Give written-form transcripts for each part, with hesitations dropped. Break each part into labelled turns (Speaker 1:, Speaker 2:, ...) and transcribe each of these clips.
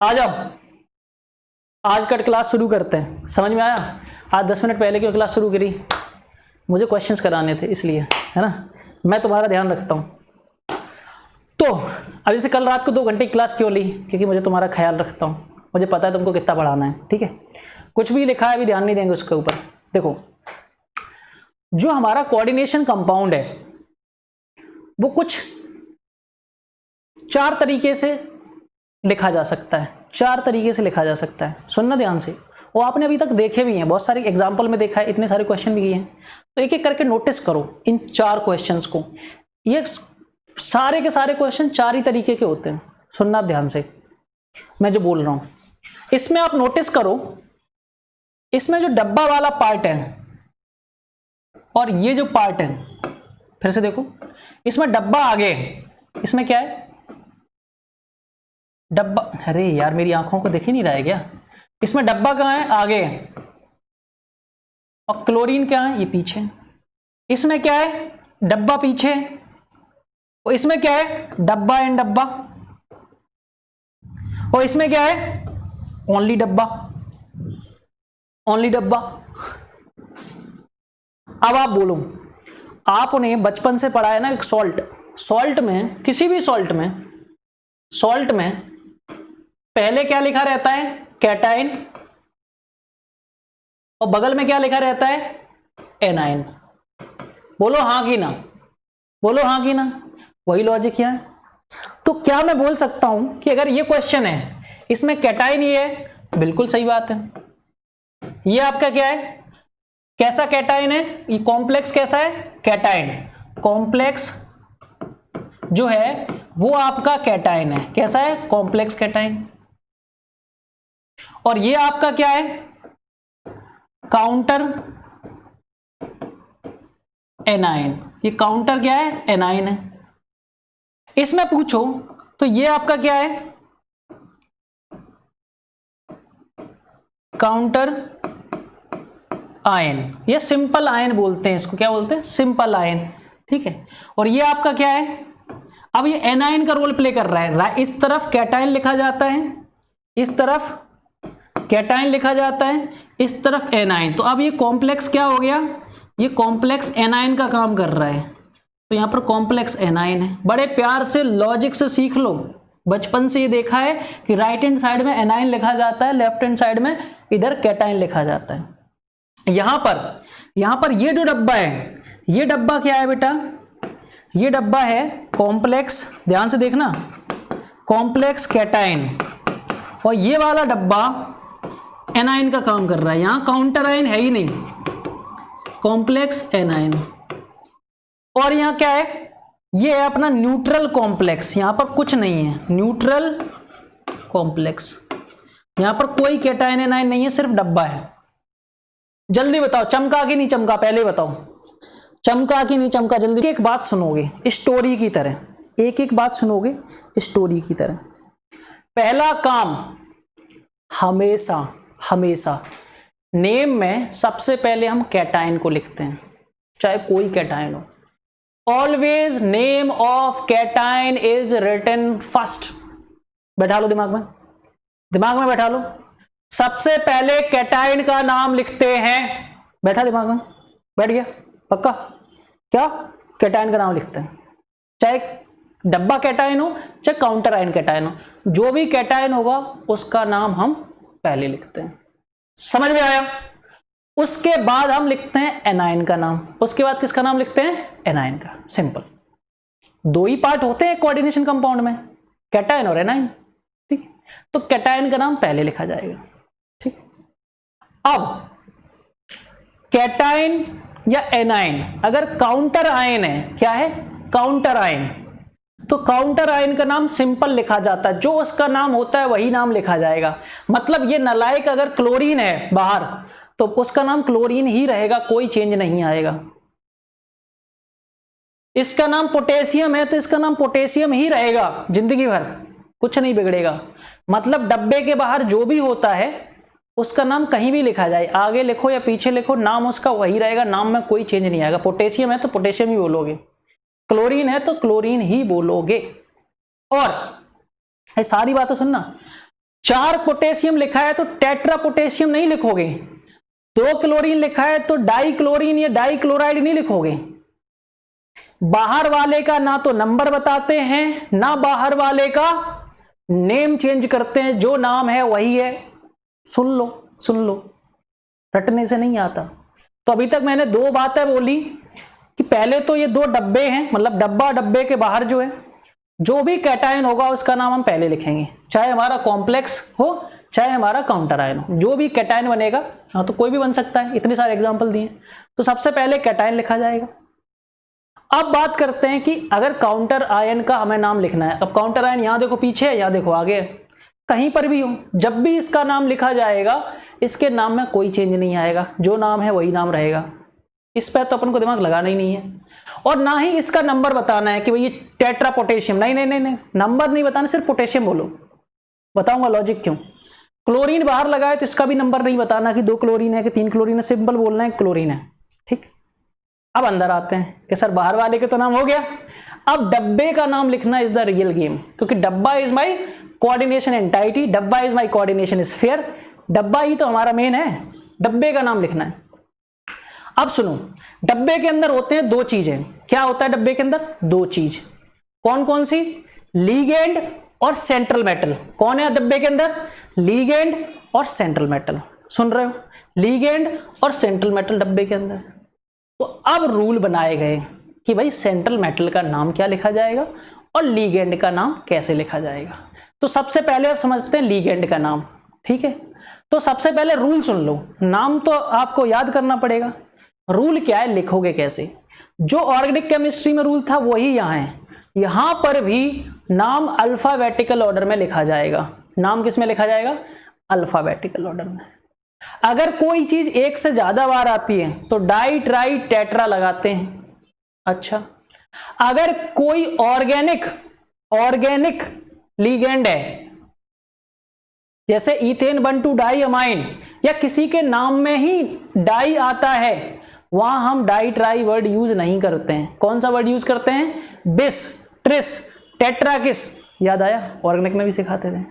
Speaker 1: आ जाओ, आज का क्लास शुरू करते हैं। समझ में आया? आज 10 मिनट पहले क्यों क्लास शुरू करी? मुझे क्वेश्चंस कराने थे इसलिए, है ना। मैं तुम्हारा ध्यान रखता हूं। तो अब जैसे कल रात को 2 घंटे की क्लास क्यों ली? क्योंकि मुझे तुम्हारा ख्याल रखता हूं, मुझे पता है तुमको कितना पढ़ाना है। ठीक है, कुछ भी लिखा है अभी ध्यान नहीं देंगे उसके ऊपर। देखो, जो हमारा कोऑर्डिनेशन कंपाउंड है वो कुछ 4 तरीके से लिखा जा सकता है। 4 तरीके से लिखा जा सकता है, सुनना ध्यान से। वो आपने अभी तक देखे भी हैं, बहुत सारे एग्जाम्पल में देखा है, इतने सारे क्वेश्चन भी किए हैं। तो एक एक करके नोटिस करो इन 4 क्वेश्चंस को। ये सारे के सारे क्वेश्चन 4 ही तरीके के होते हैं। सुनना ध्यान से मैं जो बोल रहा हूं। इसमें आप नोटिस करो, इसमें जो डब्बा वाला पार्ट है और ये जो पार्ट है, फिर से देखो, इसमें डब्बा आगे, इसमें क्या है? डब्बा, अरे यार मेरी आंखों को दिख ही नहीं रहा है क्या? इसमें डब्बा कहां है? आगे। और क्लोरीन क्या है? ये पीछे। इसमें क्या है? डब्बा पीछे। और इसमें क्या है? डब्बा एंड डब्बा। और इसमें क्या है? ओनली डब्बा, ओनली डब्बा। अब आप बोलो, आपने बचपन से पढ़ा है ना एक सॉल्ट। सॉल्ट में, किसी भी सॉल्ट में, सॉल्ट में पहले क्या लिखा रहता है? कैटाइन। और बगल में क्या लिखा रहता है? एनाइन। बोलो हां कि ना, बोलो हां कि ना। वही लॉजिक है। तो क्या मैं बोल सकता हूं कि अगर ये क्वेश्चन है, इसमें कैटाइन ही है, बिल्कुल सही बात है। ये आपका क्या है? कैसा कैटाइन है? ये कॉम्प्लेक्स कैसा है? कैटाइन। कॉम्प्लेक्स जो है वो आपका कैटाइन है। कैसा है? Complex cation. और ये आपका क्या है? Counter A9. ये काउंटर क्या है? एनाइन है। इसमें पूछो तो ये आपका क्या है? Counter ion. ये सिंपल आयन बोलते हैं इसको। क्या बोलते हैं? Simple ion. ठीक है। और ये आपका क्या है? अब ये एनाइन का रोल प्ले कर रहा है। इस तरफ कैटाइन लिखा जाता है, इस तरफ कैटाइन लिखा जाता है, इस तरफ एनाइन। तो अब ये कॉम्प्लेक्स क्या हो गया? ये कॉम्प्लेक्स एनाइन का काम कर रहा है। तो यहां पर कॉम्प्लेक्स एनाइन है। बड़े प्यार से लॉजिक से सीख लो। बचपन से ये देखा है कि राइट हैंड साइड में एनाइन लिखा जाता है, लेफ्ट हैंड साइड में इधर कैटाइन लिखा जाता है। यहां पर ये जो डब्बा है, ये डब्बा क्या है बेटा? ये डब्बा है कॉम्प्लेक्स, ध्यान से देखना, कॉम्प्लेक्स कैटाइन। और ये वाला डब्बा एनाइन का काम कर रहा है। यहां काउंटर आयन है ही नहीं, कॉम्प्लेक्स एनाइन। और यहां क्या है? ये है अपना न्यूट्रल कॉम्प्लेक्स। यहां पर कुछ नहीं है, न्यूट्रल कॉम्प्लेक्स। यहां पर कोई कैटाइन एनाइन नहीं है, सिर्फ डब्बा है। जल्दी बताओ, चमका कि नहीं चमका? पहले बताओ, चमका कि नहीं चमका? जल्दी। एक बात सुनोगे स्टोरी की तरह, एक एक बात सुनोगे स्टोरी की तरह। पहला काम, हमेशा हमेशा नेम में सबसे पहले हम कैटाइन को लिखते हैं, चाहे कोई कैटाइन हो। Always name of cation is written first. बैठा लो दिमाग में, दिमाग में बैठा लो। सबसे पहले कैटाइन का नाम लिखते हैं। बैठा दिमाग में? बैठ गया? पक्का? क्या? कैटाइन का नाम लिखते हैं, चाहे डब्बा कैटाइन हो चाहे काउंटर आयन कैटाइन हो। जो भी कैटाइन होगा उसका नाम हम पहले लिखते हैं। समझ में आया? उसके बाद हम लिखते हैं एनाइन का नाम। उसके बाद किसका नाम लिखते हैं? एनाइन का। सिंपल। 2 ही पार्ट होते हैं कोऑर्डिनेशन कंपाउंड में, कैटाइन और एनाइन। ठीक, तो कैटाइन का नाम पहले लिखा जाएगा। ठीक, अब कैटाइन या एनाइन अगर काउंटर आयन है, क्या है? काउंटर आयन, तो काउंटर आयन का नाम सिंपल लिखा जाता है। जो उसका नाम होता है वही नाम लिखा जाएगा। मतलब ये नालायक अगर क्लोरीन है बाहर तो उसका नाम क्लोरीन ही रहेगा, कोई चेंज नहीं आएगा। इसका नाम पोटेशियम है तो इसका नाम पोटेशियम ही रहेगा जिंदगी भर, कुछ नहीं बिगड़ेगा। मतलब डब्बे के बाहर जो भी होता है उसका नाम कहीं भी लिखा जाए, आगे लिखो या पीछे लिखो, नाम उसका वही रहेगा, नाम में कोई चेंज नहीं आएगा। पोटेशियम है तो पोटेशियम ही बोलोगे, क्लोरीन है तो क्लोरीन ही बोलोगे। और ये सारी बातें सुनना, 4 पोटेशियम लिखा है तो टेट्रा पोटेशियम नहीं लिखोगे, 2 क्लोरीन लिखा है तो डाई क्लोरीन या डाई क्लोराइड नहीं लिखोगे। बाहर वाले का ना तो नंबर बताते हैं ना बाहर वाले का नेम चेंज करते हैं, जो नाम है वही है। सुन लो, रटने से नहीं आता। तो अभी तक मैंने 2 बातें बोली कि पहले तो ये 2 डब्बे हैं, मतलब डब्बे के बाहर जो है जो भी कैटायन होगा उसका नाम हम पहले लिखेंगे, चाहे हमारा कॉम्प्लेक्स हो चाहे हमारा काउंटर आयन हो, जो भी कैटायन बनेगा, हाँ तो कोई भी बन सकता है, इतने सारे एग्जांपल दिए। तो सबसे पहले कैटायन लिखा जाएगा। अब बात करते हैं कि अगर काउंटर आयन का हमें नाम लिखना है। अब काउंटर आयन यहां देखो पीछे है, यहां देखो आगे है, कहीं पर भी हो, जब भी इसका नाम लिखा जाएगा इसके नाम में कोई चेंज नहीं आएगा, जो नाम है वही नाम रहेगा। इस पर तो अपन को दिमाग लगाना ही नहीं है, और ना ही इसका नंबर बताना है कि भाई ये टेट्रा पोटेशियम, नहीं, नंबर नहीं बताना, सिर्फ पोटेशियम बोलो। बताऊंगा लॉजिक क्यों। क्लोरीन बाहर लगाए तो इसका भी नंबर नहीं बताना कि 2 क्लोरीन है कि 3 क्लोरीन है, सिंपल बोलना है क्लोरीन है, ठीक। अब अंदर आते हैं कि सर बाहर वाले के तो नाम हो गया, अब डब्बे का नाम लिखना इज द रियल गेम, क्योंकि डब्बा इज माई कोऑर्डिनेशन एंटाइटी, डब्बा इज माई कोऑर्डिनेशन स्फीयर, डब्बा ही तो हमारा मेन है, डब्बे का नाम लिखना है। अब सुनो, डब्बे के अंदर होते हैं 2 चीजें। क्या होता है डब्बे के अंदर? 2 चीज। कौन कौन सी? लीगेंड और सेंट्रल मेटल। कौन है डब्बे के अंदर? लीगेंड और सेंट्रल मेटल। सुन रहे हो? लीगेंड और सेंट्रल मेटल डब्बे के अंदर। तो अब रूल बनाए गए कि भाई सेंट्रल मेटल का नाम क्या लिखा जाएगा और लीगेंड का नाम कैसे लिखा जाएगा। तो सबसे पहले आप समझते हैं लीगेंड का नाम, ठीक है। तो सबसे पहले रूल सुन लो, नाम तो आपको याद करना पड़ेगा। रूल क्या है, लिखोगे कैसे? जो ऑर्गेनिक केमिस्ट्री में रूल था वही यहां है। यहां पर भी नाम अल्फाबेटिकल ऑर्डर में लिखा जाएगा। नाम किस में लिखा जाएगा? अल्फाबेटिकल ऑर्डर में। अगर कोई चीज 1 से ज्यादा बार आती है तो डाई ट्राई टेट्रा लगाते हैं। अच्छा, अगर कोई ऑर्गेनिक लीगेंड है, जैसे इथेन 1,2 डाई अमाइन, या किसी के नाम में ही डाई आता है, वहां हम डाई ट्राई वर्ड यूज नहीं करते हैं। कौन सा वर्ड यूज करते हैं? बिस, ट्रिस, टेट्राकिस। याद आया? ऑर्गेनिक में भी सिखाते थे।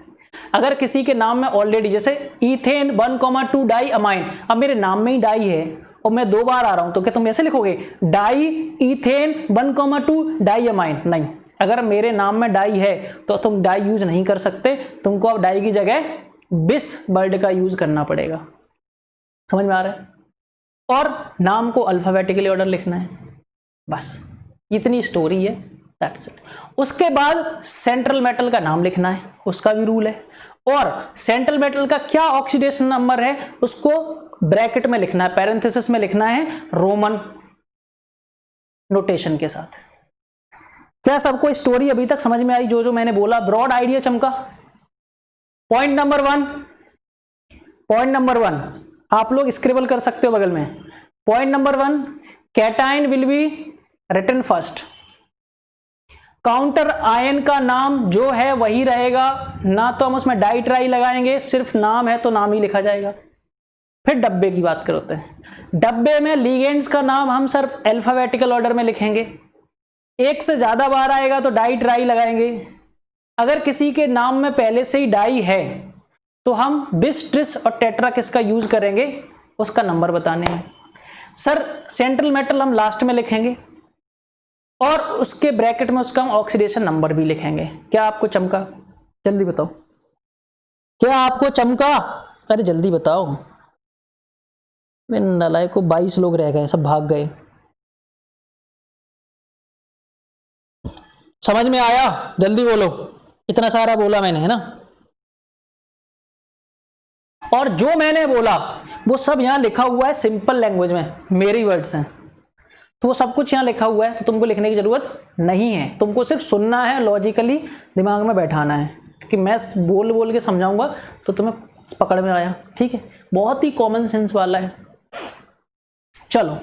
Speaker 1: अगर किसी के नाम में ऑलरेडी, जैसे इथेन 1,2 डाई अमाइन, अब मेरे नाम में ही डाई है और मैं 2 बार आ रहा हूं, तो क्या तुम ऐसे लिखोगे डाई इथेन 1,2 डाई अमाइन? नहीं, अगर मेरे नाम में डाई है तो तुम डाई यूज नहीं कर सकते, तुमको अब डाई की जगह बिस वर्ड का यूज करना पड़ेगा। समझ में आ रहा है? और नाम को अल्फाबेटिकली ऑर्डर लिखना है, बस इतनी स्टोरी है, दैट्स इट। उसके बाद सेंट्रल मेटल का नाम लिखना है, उसका भी रूल है। और सेंट्रल मेटल का क्या ऑक्सीडेशन नंबर है उसको ब्रैकेट में लिखना है, पैरेंथेसिस में लिखना है, रोमन नोटेशन के साथ। क्या सबको स्टोरी अभी तक समझ में आई? जो मैंने बोला ब्रॉड आइडिया चमका? पॉइंट नंबर वन आप लोग स्क्रिबल कर सकते हो बगल में। Point number 1, cation will be written first. Counter ion का नाम जो है वही रहेगा, ना तो हम उसमें डाई ट्राई लगाएंगे, सिर्फ नाम है तो नाम ही लिखा जाएगा। फिर डब्बे की बात करते हैं। डब्बे में लीगेंड्स का नाम हम सिर्फ अल्फाबेटिकल ऑर्डर में लिखेंगे। 1 से ज्यादा बार आएगा तो डाई ट्राई लगाएंगे। अगर किसी के नाम में पहले से ही डाई है तो हम बिस, ट्रिस और टेट्राकिस का यूज करेंगे उसका नंबर बताने में। सर सेंट्रल मेटल हम लास्ट में लिखेंगे और उसके ब्रैकेट में उसका हम ऑक्सीडेशन नंबर भी लिखेंगे। क्या आपको चमका? जल्दी बताओ, क्या आपको चमका? अरे जल्दी बताओ। नलायक को 22 लोग रह गए, सब भाग गए। समझ में आया? जल्दी बोलो, इतना सारा बोला मैंने, है ना? और जो मैंने बोला वो सब यहां लिखा हुआ है सिंपल लैंग्वेज में, मेरी वर्ड्स हैं, तो वो सब कुछ यहां लिखा हुआ है, तो तुमको लिखने की जरूरत नहीं है। तुमको सिर्फ सुनना है, लॉजिकली दिमाग में बैठाना है, क्योंकि मैं बोल बोल के समझाऊंगा तो तुम्हें पकड़ में आया, ठीक है? बहुत ही कॉमन सेंस वाला है। चलो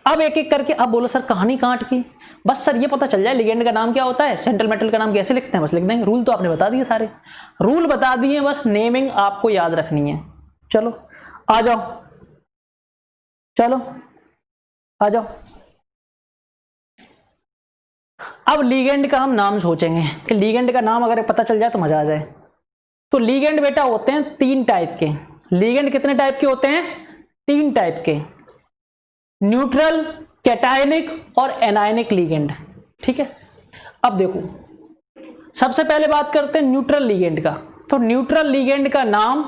Speaker 1: अब एक एक करके अब बोलो सर कहानी कहां अटकी? बस सर ये पता चल जाए लिगेंड का नाम क्या होता है, सेंट्रल मेटल का नाम कैसे लिखते हैं, बस लिख देंगे। रूल तो आपने बता दिए, सारे रूल बता दिए, बस नेमिंग आपको याद रखनी है। चलो आ जाओ, चलो आ जाओ। अब लिगेंड का हम नाम सोचेंगे कि लिगेंड का नाम अगर पता चल जाए तो मजा आ जाए। तो लीगेंड बेटा होते हैं 3 टाइप के। लीगेंड कितने टाइप के होते हैं? 3 टाइप के, न्यूट्रल, कैटायनिक और एनायनिक लीगेंड। ठीक है, अब देखो सबसे पहले बात करते हैं न्यूट्रल लीगेंड का। तो न्यूट्रल लीगेंड का नाम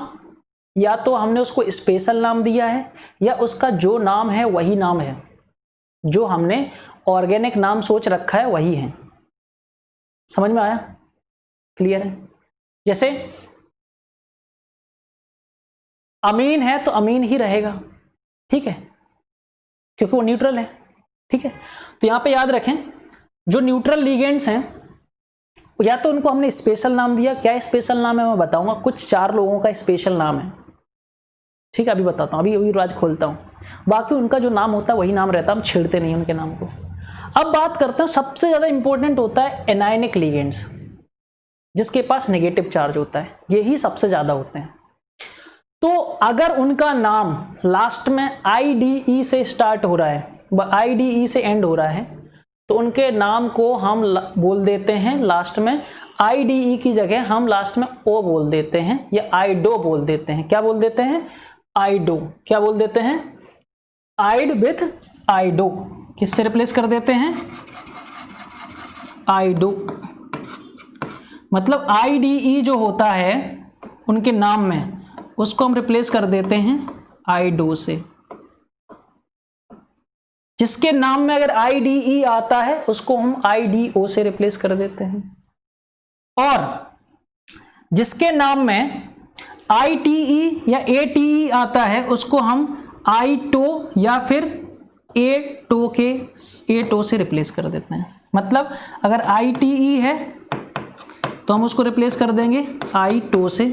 Speaker 1: या तो हमने उसको स्पेशल नाम दिया है या उसका जो नाम है वही नाम है, जो हमने ऑर्गेनिक नाम सोच रखा है वही है। समझ में आया? क्लियर है? जैसे अमीन है तो अमीन ही रहेगा, ठीक है, क्योंकि वो न्यूट्रल है। ठीक है, तो यहां पे याद रखें जो न्यूट्रल लीगेंड्स हैं या तो उनको हमने स्पेशल नाम दिया। क्या स्पेशल नाम है मैं बताऊंगा, कुछ 4 लोगों का स्पेशल नाम है। ठीक है, अभी बताता हूं, अभी राज खोलता हूं। बाकी उनका जो नाम होता है वही नाम रहता है, हम छेड़ते नहीं उनके नाम को। अब बात करते हैं सबसे ज्यादा इंपॉर्टेंट होता है एनायनिक लीगेंड्स, जिसके पास नेगेटिव चार्ज होता है, यही सबसे ज्यादा होते हैं। तो अगर उनका नाम लास्ट में IDE से स्टार्ट हो रहा है, IDE से एंड हो रहा है, तो उनके नाम को हम बोल देते हैं लास्ट में IDE की जगह हम लास्ट में O बोल देते हैं या आइडो बोल देते हैं। क्या बोल देते हैं? आइडो। क्या बोल देते हैं? आइड विथ आइडो। किससे रिप्लेस कर देते हैं? आइडो। मतलब IDE जो होता है उनके नाम में, उसको हम रिप्लेस कर देते हैं आइडो से। जिसके नाम में अगर IDE आता है उसको हम IDO से रिप्लेस कर देते हैं, और जिसके नाम में ITE या ATE आता है उसको हम आइटो या फिर एटो से रिप्लेस कर देते हैं। मतलब अगर ITE है तो हम उसको रिप्लेस कर देंगे आइटो से,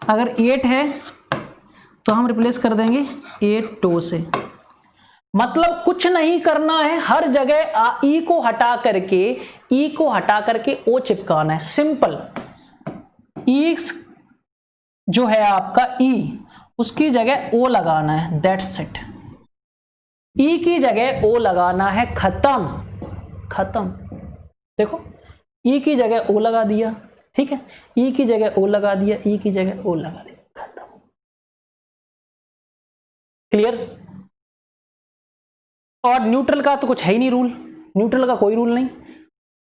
Speaker 1: अगर 8 है तो हम रिप्लेस कर देंगे एटो से। मतलब कुछ नहीं करना है, हर जगह ई को हटा करके ओ चिपकाना है। सिंपल। ई जो है आपका ई, उसकी जगह ओ लगाना है, दैट्स इट। ई की जगह ओ लगाना है, खत्म। देखो ई की जगह ओ लगा दिया, ठीक है, ई की जगह ओ लगा दिया, ई की जगह ओ लगा दिया, खत्म। क्लियर? और न्यूट्रल का तो कुछ है ही नहीं रूल, न्यूट्रल का कोई रूल नहीं।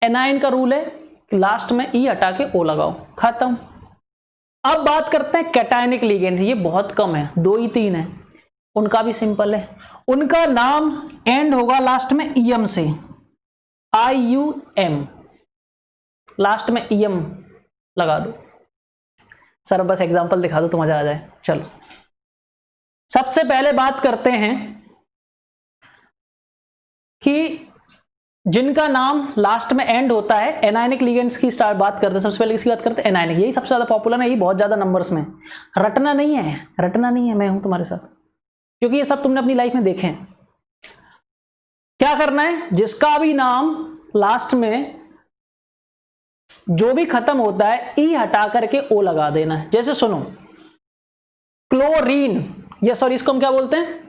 Speaker 1: एनायन का रूल है कि लास्ट में ई हटा के ओ लगाओ, खत्म। अब बात करते हैं कैटायनिक लीगेंड। ये बहुत कम है, 2 ही 3 है। उनका भी सिंपल है, उनका नाम एंड होगा लास्ट में EM से, IUM, लास्ट में EM लगा दो। सर बस एग्जांपल दिखा दो तो मजा आ जाए। चलो सबसे पहले बात करते हैं कि जिनका नाम लास्ट में एंड होता है, एनायनिक लीगेंड्स की बात करते हैं। सबसे पहले किसकी बात करते हैं? एनायनिक। यही सबसे ज्यादा पॉपुलर है, यही बहुत ज्यादा नंबर्स में। रटना नहीं है, मैं हूं तुम्हारे साथ, क्योंकि ये सब तुमने अपनी लाइफ में देखे हैं। क्या करना है? जिसका भी नाम लास्ट में जो भी खत्म होता है ई हटा करके ओ लगा देना है। जैसे सुनो, क्लोरीन, या सॉरी इसको हम क्या बोलते हैं?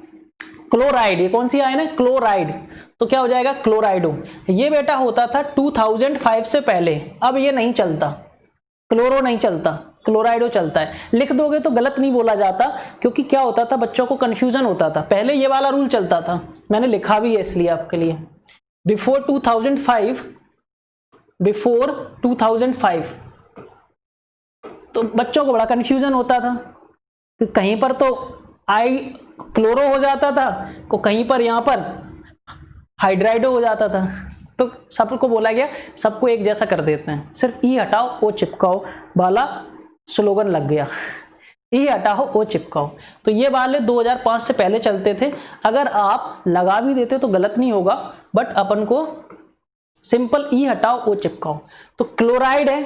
Speaker 1: क्लोराइड। ये कौन सी आयन है? क्लोराइड। तो क्या हो जाएगा? क्लोराइडो। ये बेटा होता था 2005 से पहले, अब ये नहीं चलता, क्लोरो नहीं चलता, क्लोराइडो चलता है। लिख दोगे तो गलत नहीं बोला जाता, क्योंकि क्या होता था, बच्चों को कंफ्यूजन होता था। पहले ये वाला रूल चलता था, मैंने लिखा भी है इसलिए आपके लिए। बिफोर 2005 तो बच्चों को बड़ा कंफ्यूजन होता था, कहीं पर तो आई क्लोरो हो जाता था, को कहीं पर यहां पर हाइड्राइडो हो जाता था। तो सबको बोला गया सबको एक जैसा कर देते हैं, सिर्फ ई हटाओ ओ चिपकाओ वाला स्लोगन लग गया। ई हटाओ ओ चिपकाओ। तो ये वाले 2005 से पहले चलते थे। अगर आप लगा भी देते तो गलत नहीं होगा, बट अपन को सिंपल ई हटाओ ओ चिपकाओ। तो क्लोराइड है,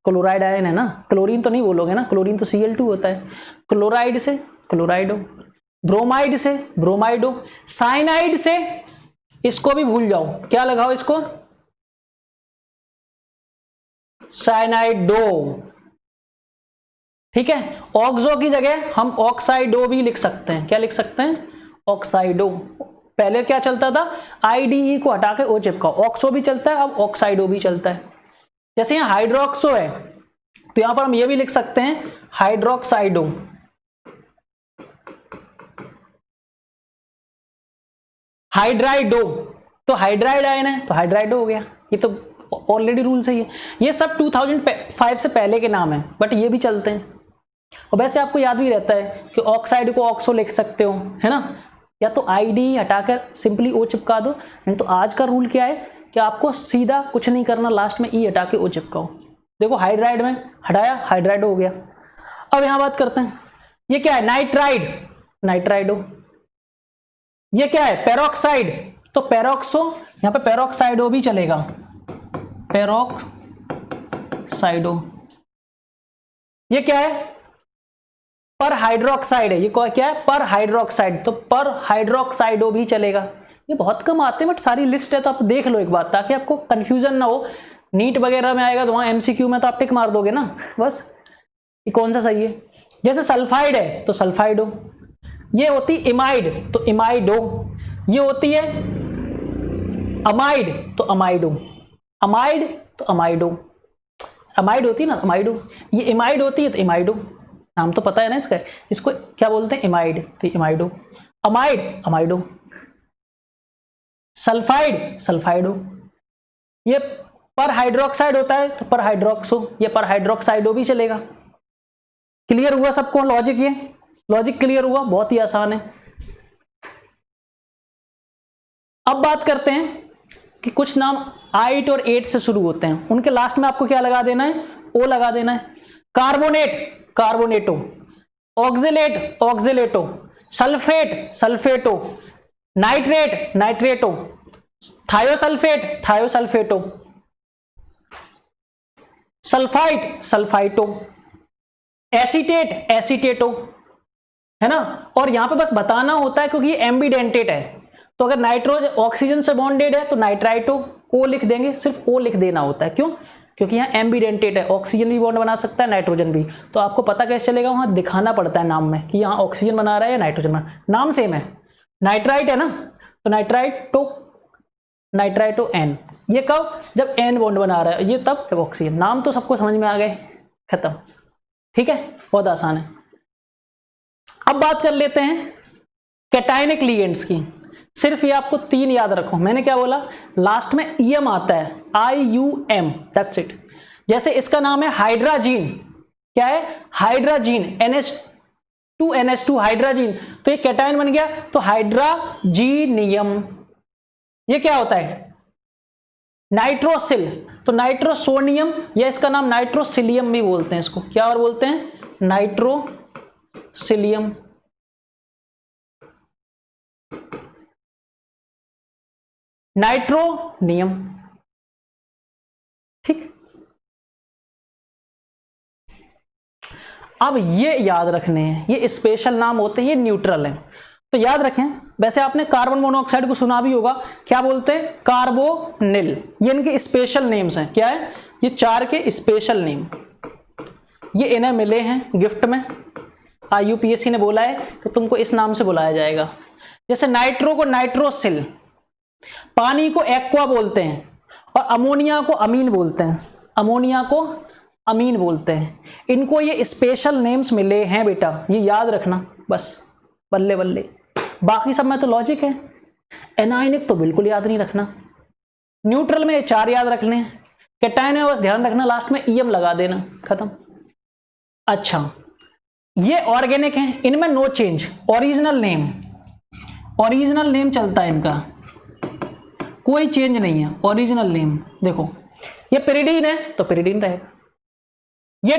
Speaker 1: क्लोराइड आयन है ना, क्लोरीन तो नहीं बोलोगे ना, क्लोरीन तो Cl2 होता है। क्लोराइड से क्लोराइडो, ब्रोमाइड से ब्रोमाइडो, साइनाइड से इसको भी भूल जाओ, क्या लगाओ इसको? साइनाइडो। ठीक है, ऑक्सो की जगह हम ऑक्साइडो भी लिख सकते हैं। क्या लिख सकते हैं? ऑक्साइडो। पहले क्या चलता था? IDE को हटा के ओ चिपकाओ। ऑक्सो भी चलता है, अब ऑक्साइडो भी चलता है। जैसे यहां हाइड्रोक्सो है, तो यहां पर हम ये भी लिख सकते हैं हाइड्रोक्साइडो, हाइड्राइडो, तो हाइड्राइड आयन है तो हाइड्राइडो हो गया। ये तो ऑलरेडी रूल सही है। ये सब 2005 से पहले के नाम है, बट ये भी चलते हैं। और वैसे आपको याद भी रहता है कि ऑक्साइड को ऑक्सो लिख सकते हो, है ना, या तो आईडी हटाकर सिंपली ओ चिपका दो, नहीं तो आज का रूल क्या है कि आपको सीधा कुछ नहीं करना, लास्ट में ई हटा के ओ चिपकाओ। देखो हाइड्राइड में हटाया, हाइड्राइडो हो गया। अब यहां बात करते हैं, ये क्या है, नाइट्राइड, नाइट्राइडो। ये क्या है, पेरोक्साइड, तो पेरोक्सो, यहां पे पेरोक्साइडो भी चलेगा, पेरोक्साइडो। ये क्या है, पर हाइड्रोक्साइड है, ये क्या है, पर हाइड्रोक्साइड, तो पर हाइड्रोक्साइडो भी चलेगा। ये बहुत कम आते हैं बट सारी लिस्ट है, तो आप देख लो एक बार ताकि आपको कंफ्यूजन ना हो। नीट वगैरह में आएगा तो वहां एमसीक्यू में तो आप टिक मार दोगे ना बस, ये कौन सा सही है। जैसे सल्फाइड है तो सल्फाइडो, ये होती इमाइड तो इमाइडो, ये होती है अमाइड तो अमाइडो, अमाइड तो अमाइडो, अमाइड होती है ना अमाइडो, ये इमाइड होती है तो इमाइडो। नाम तो पता है ना इसका, इसको क्या बोलते हैं, इमाइड तो इमाइडो, अमाइड अमाइडो, सल्फाइड सल्फाइडो। ये पर हाइड्रोक्साइड होता है तो पर हाइड्रोक्सो, ये पर हाइड्रोक्साइडो भी चलेगा। क्लियर हुआ सबको लॉजिक, ये लॉजिक क्लियर हुआ, बहुत ही आसान है। अब बात करते हैं कि कुछ नाम 8 और 8 से शुरू होते हैं, उनके लास्ट में आपको क्या लगा देना है, ओ लगा देना है। Carbonate कार्बोनेटो, oxalate ऑक्सिलेटो, sulphate सल्फेटो, nitrate नाइट्रेटो, thiosulphate थायोसल्फेटो, sulphite सल्फाइटो, acetate एसीटेटो, है ना। और यहां पे बस बताना होता है क्योंकि ये एम्बिडेंटेट है, तो अगर नाइट्रोजन ऑक्सीजन से बॉन्डेड है तो नाइट्राइटो, ओ लिख देंगे, सिर्फ ओ लिख देना होता है। क्यों, क्योंकि यहाँ एम्बिडेंटेट है, ऑक्सीजन भी बॉन्ड बना सकता है, नाइट्रोजन भी, तो आपको पता कैसे चलेगा, वहां दिखाना पड़ता है नाम में कि यहाँ ऑक्सीजन बना रहा है या नाइट्रोजन बना, नाम सेम है, नाइट्राइट है ना, तो नाइट्राइटो नाइट्राइटो एन। ये कब, जब एन बॉन्ड बना रहा है, ये तब जब ऑक्सीजन। नाम तो सबको समझ में आ गए, खत्म, ठीक है, बहुत आसान है। अब बात कर लेते हैं कैटायनिक लिगेंड्स की। सिर्फ ये आपको 3 याद रखो, मैंने क्या बोला, लास्ट में ईएम आता है, IUM, दैट्स इट। जैसे इसका नाम है हाइड्राजीन, क्या है, हाइड्राजीन, NH2NH2 हाइड्राजीन, तो ये कैटायन बन गया, तो हाइड्राजीनियम। ये क्या होता है, नाइट्रोसिल, तो नाइट्रोसोनियम, या इसका नाम नाइट्रोसिलियम भी बोलते हैं, इसको क्या और बोलते हैं, नाइट्रोसिलियम। नाइट्रोनियम, ठीक। अब ये याद रखने हैं, ये स्पेशल नाम होते हैं, ये न्यूट्रल हैं, तो याद रखें। वैसे आपने कार्बन मोनोऑक्साइड को सुना भी होगा, क्या बोलते हैं, कार्बोनिल, ये इनके स्पेशल नेम्स हैं। क्या है, ये 4 के स्पेशल नेम, ये इन्हें मिले हैं गिफ्ट में, IUPAC ने बोला है कि तुमको इस नाम से बुलाया जाएगा। जैसे नाइट्रो को नाइट्रोसिल, पानी को एक्वा बोलते हैं, और अमोनिया को अमीन बोलते हैं, अमोनिया को अमीन बोलते हैं। इनको ये स्पेशल नेम्स मिले हैं बेटा, ये याद रखना बस, बल्ले बल्ले। बाकी सब में तो लॉजिक है। एनायनिक तो बिल्कुल याद नहीं रखना, न्यूट्रल में ये 4 याद रखने हैं, कैटायन में बस ध्यान रखना लास्ट में ईएम लगा देना, खत्म। अच्छा, ये ऑर्गेनिक हैं, इनमें no change, original name, original name चलता है इनका, कोई चेंज नहीं है, ओरिजिनल नेम। देखो ये पिरिडीन है तो पिरिडीन रहेगा, ये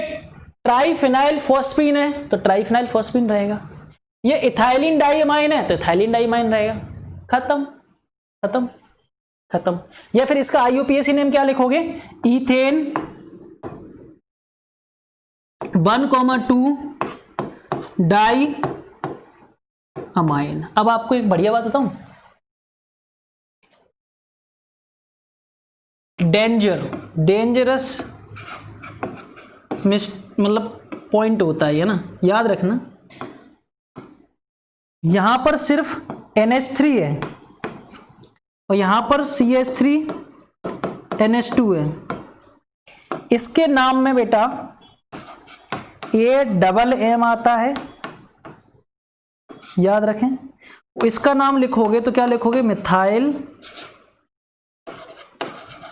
Speaker 1: ट्राइफिनाइल फॉस्फीन है तो ट्राइफिनाइल फॉस्फीन रहेगा, ये इथाइलिन डाइमाइन है तो इथाइलिन डाइमाइन रहेगा, खत्म खत्म खत्म। या फिर इसका IUPAC नेम क्या लिखोगे, इथेन 1,2 डाई अमाइन। अब आपको एक बढ़िया बात बताऊं, डेंजरस मतलब पॉइंट होता है ना, याद रखना। यहां पर सिर्फ NH3 है और यहां पर CH3 NH2 है। इसके नाम में बेटा ए डबल एम आता है, याद रखें। इसका नाम लिखोगे तो क्या लिखोगे, मिथाइल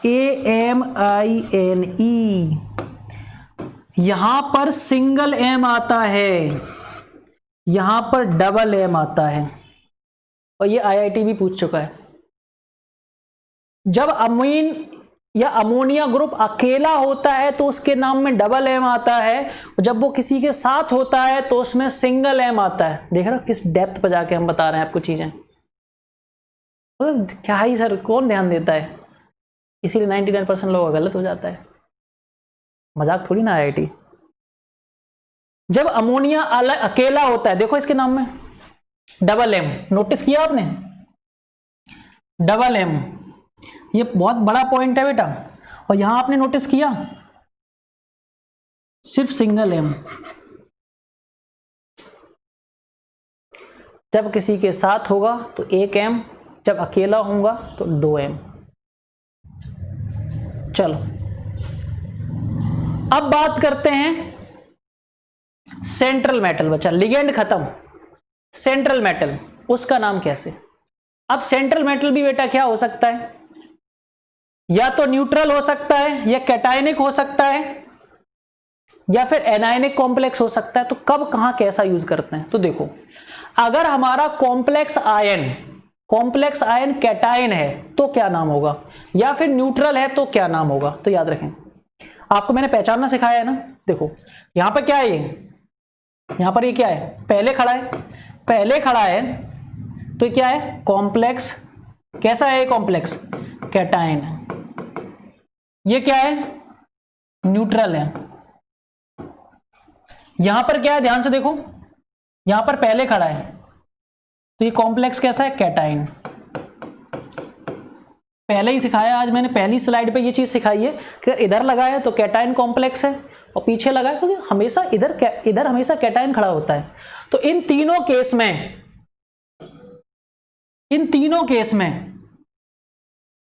Speaker 1: AMINE। यहां पर सिंगल एम आता है, यहां पर डबल एम आता है, और ये IIT भी पूछ चुका है। जब अमीन या अमोनिया ग्रुप अकेला होता है तो उसके नाम में डबल एम आता है, और जब वो किसी के साथ होता है तो उसमें सिंगल एम आता है। देख रहे हो किस डेप्थ पर जाके हम बता रहे हैं आपको चीजें, मतलब क्या ही सर, कौन ध्यान देता है, इसीलिए 99% लोगों का गलत हो जाता है। मजाक थोड़ी ना IIT। जब अमोनिया अकेला होता है, देखो इसके नाम में डबल एम, नोटिस किया आपने, डबल एम, ये बहुत बड़ा पॉइंट है बेटा। और यहां आपने नोटिस किया सिर्फ सिंगल एम, जब किसी के साथ होगा तो एक एम, जब अकेला होगा तो 2 एम। चलो अब बात करते हैं सेंट्रल मेटल, बचा लिगेंड खत्म, सेंट्रल मेटल उसका नाम कैसे। अब सेंट्रल मेटल भी बेटा क्या हो सकता है, या तो न्यूट्रल हो सकता है, या कैटायनिक हो सकता है, या फिर एनायनिक कॉम्प्लेक्स हो सकता है। तो कब कहां कैसा यूज करते हैं, तो देखो अगर हमारा कॉम्प्लेक्स आयन कैटायन है तो क्या नाम होगा, या फिर न्यूट्रल है तो क्या नाम होगा। तो याद रखें, आपको मैंने पहचानना सिखाया है ना। देखो यहां पर क्या है, यहां पर ये क्या है, पहले खड़ा है, पहले खड़ा है तो क्या है, कॉम्प्लेक्स। कैसा है ये कॉम्प्लेक्स, कैटायन है। ये क्या है, न्यूट्रल है। यहां पर क्या है, ध्यान से देखो, यहां पर पहले खड़ा है तो ये कॉम्प्लेक्स कैसा है, कैटायन। पहले ही सिखाया आज मैंने, पहली स्लाइड पे ये चीज सिखाई है कि इधर लगा है तो कैटायन कॉम्प्लेक्स है, और पीछे लगा है तो हमेशा इधर हमेशा कैटायन खड़ा होता है। तो इन तीनों केस में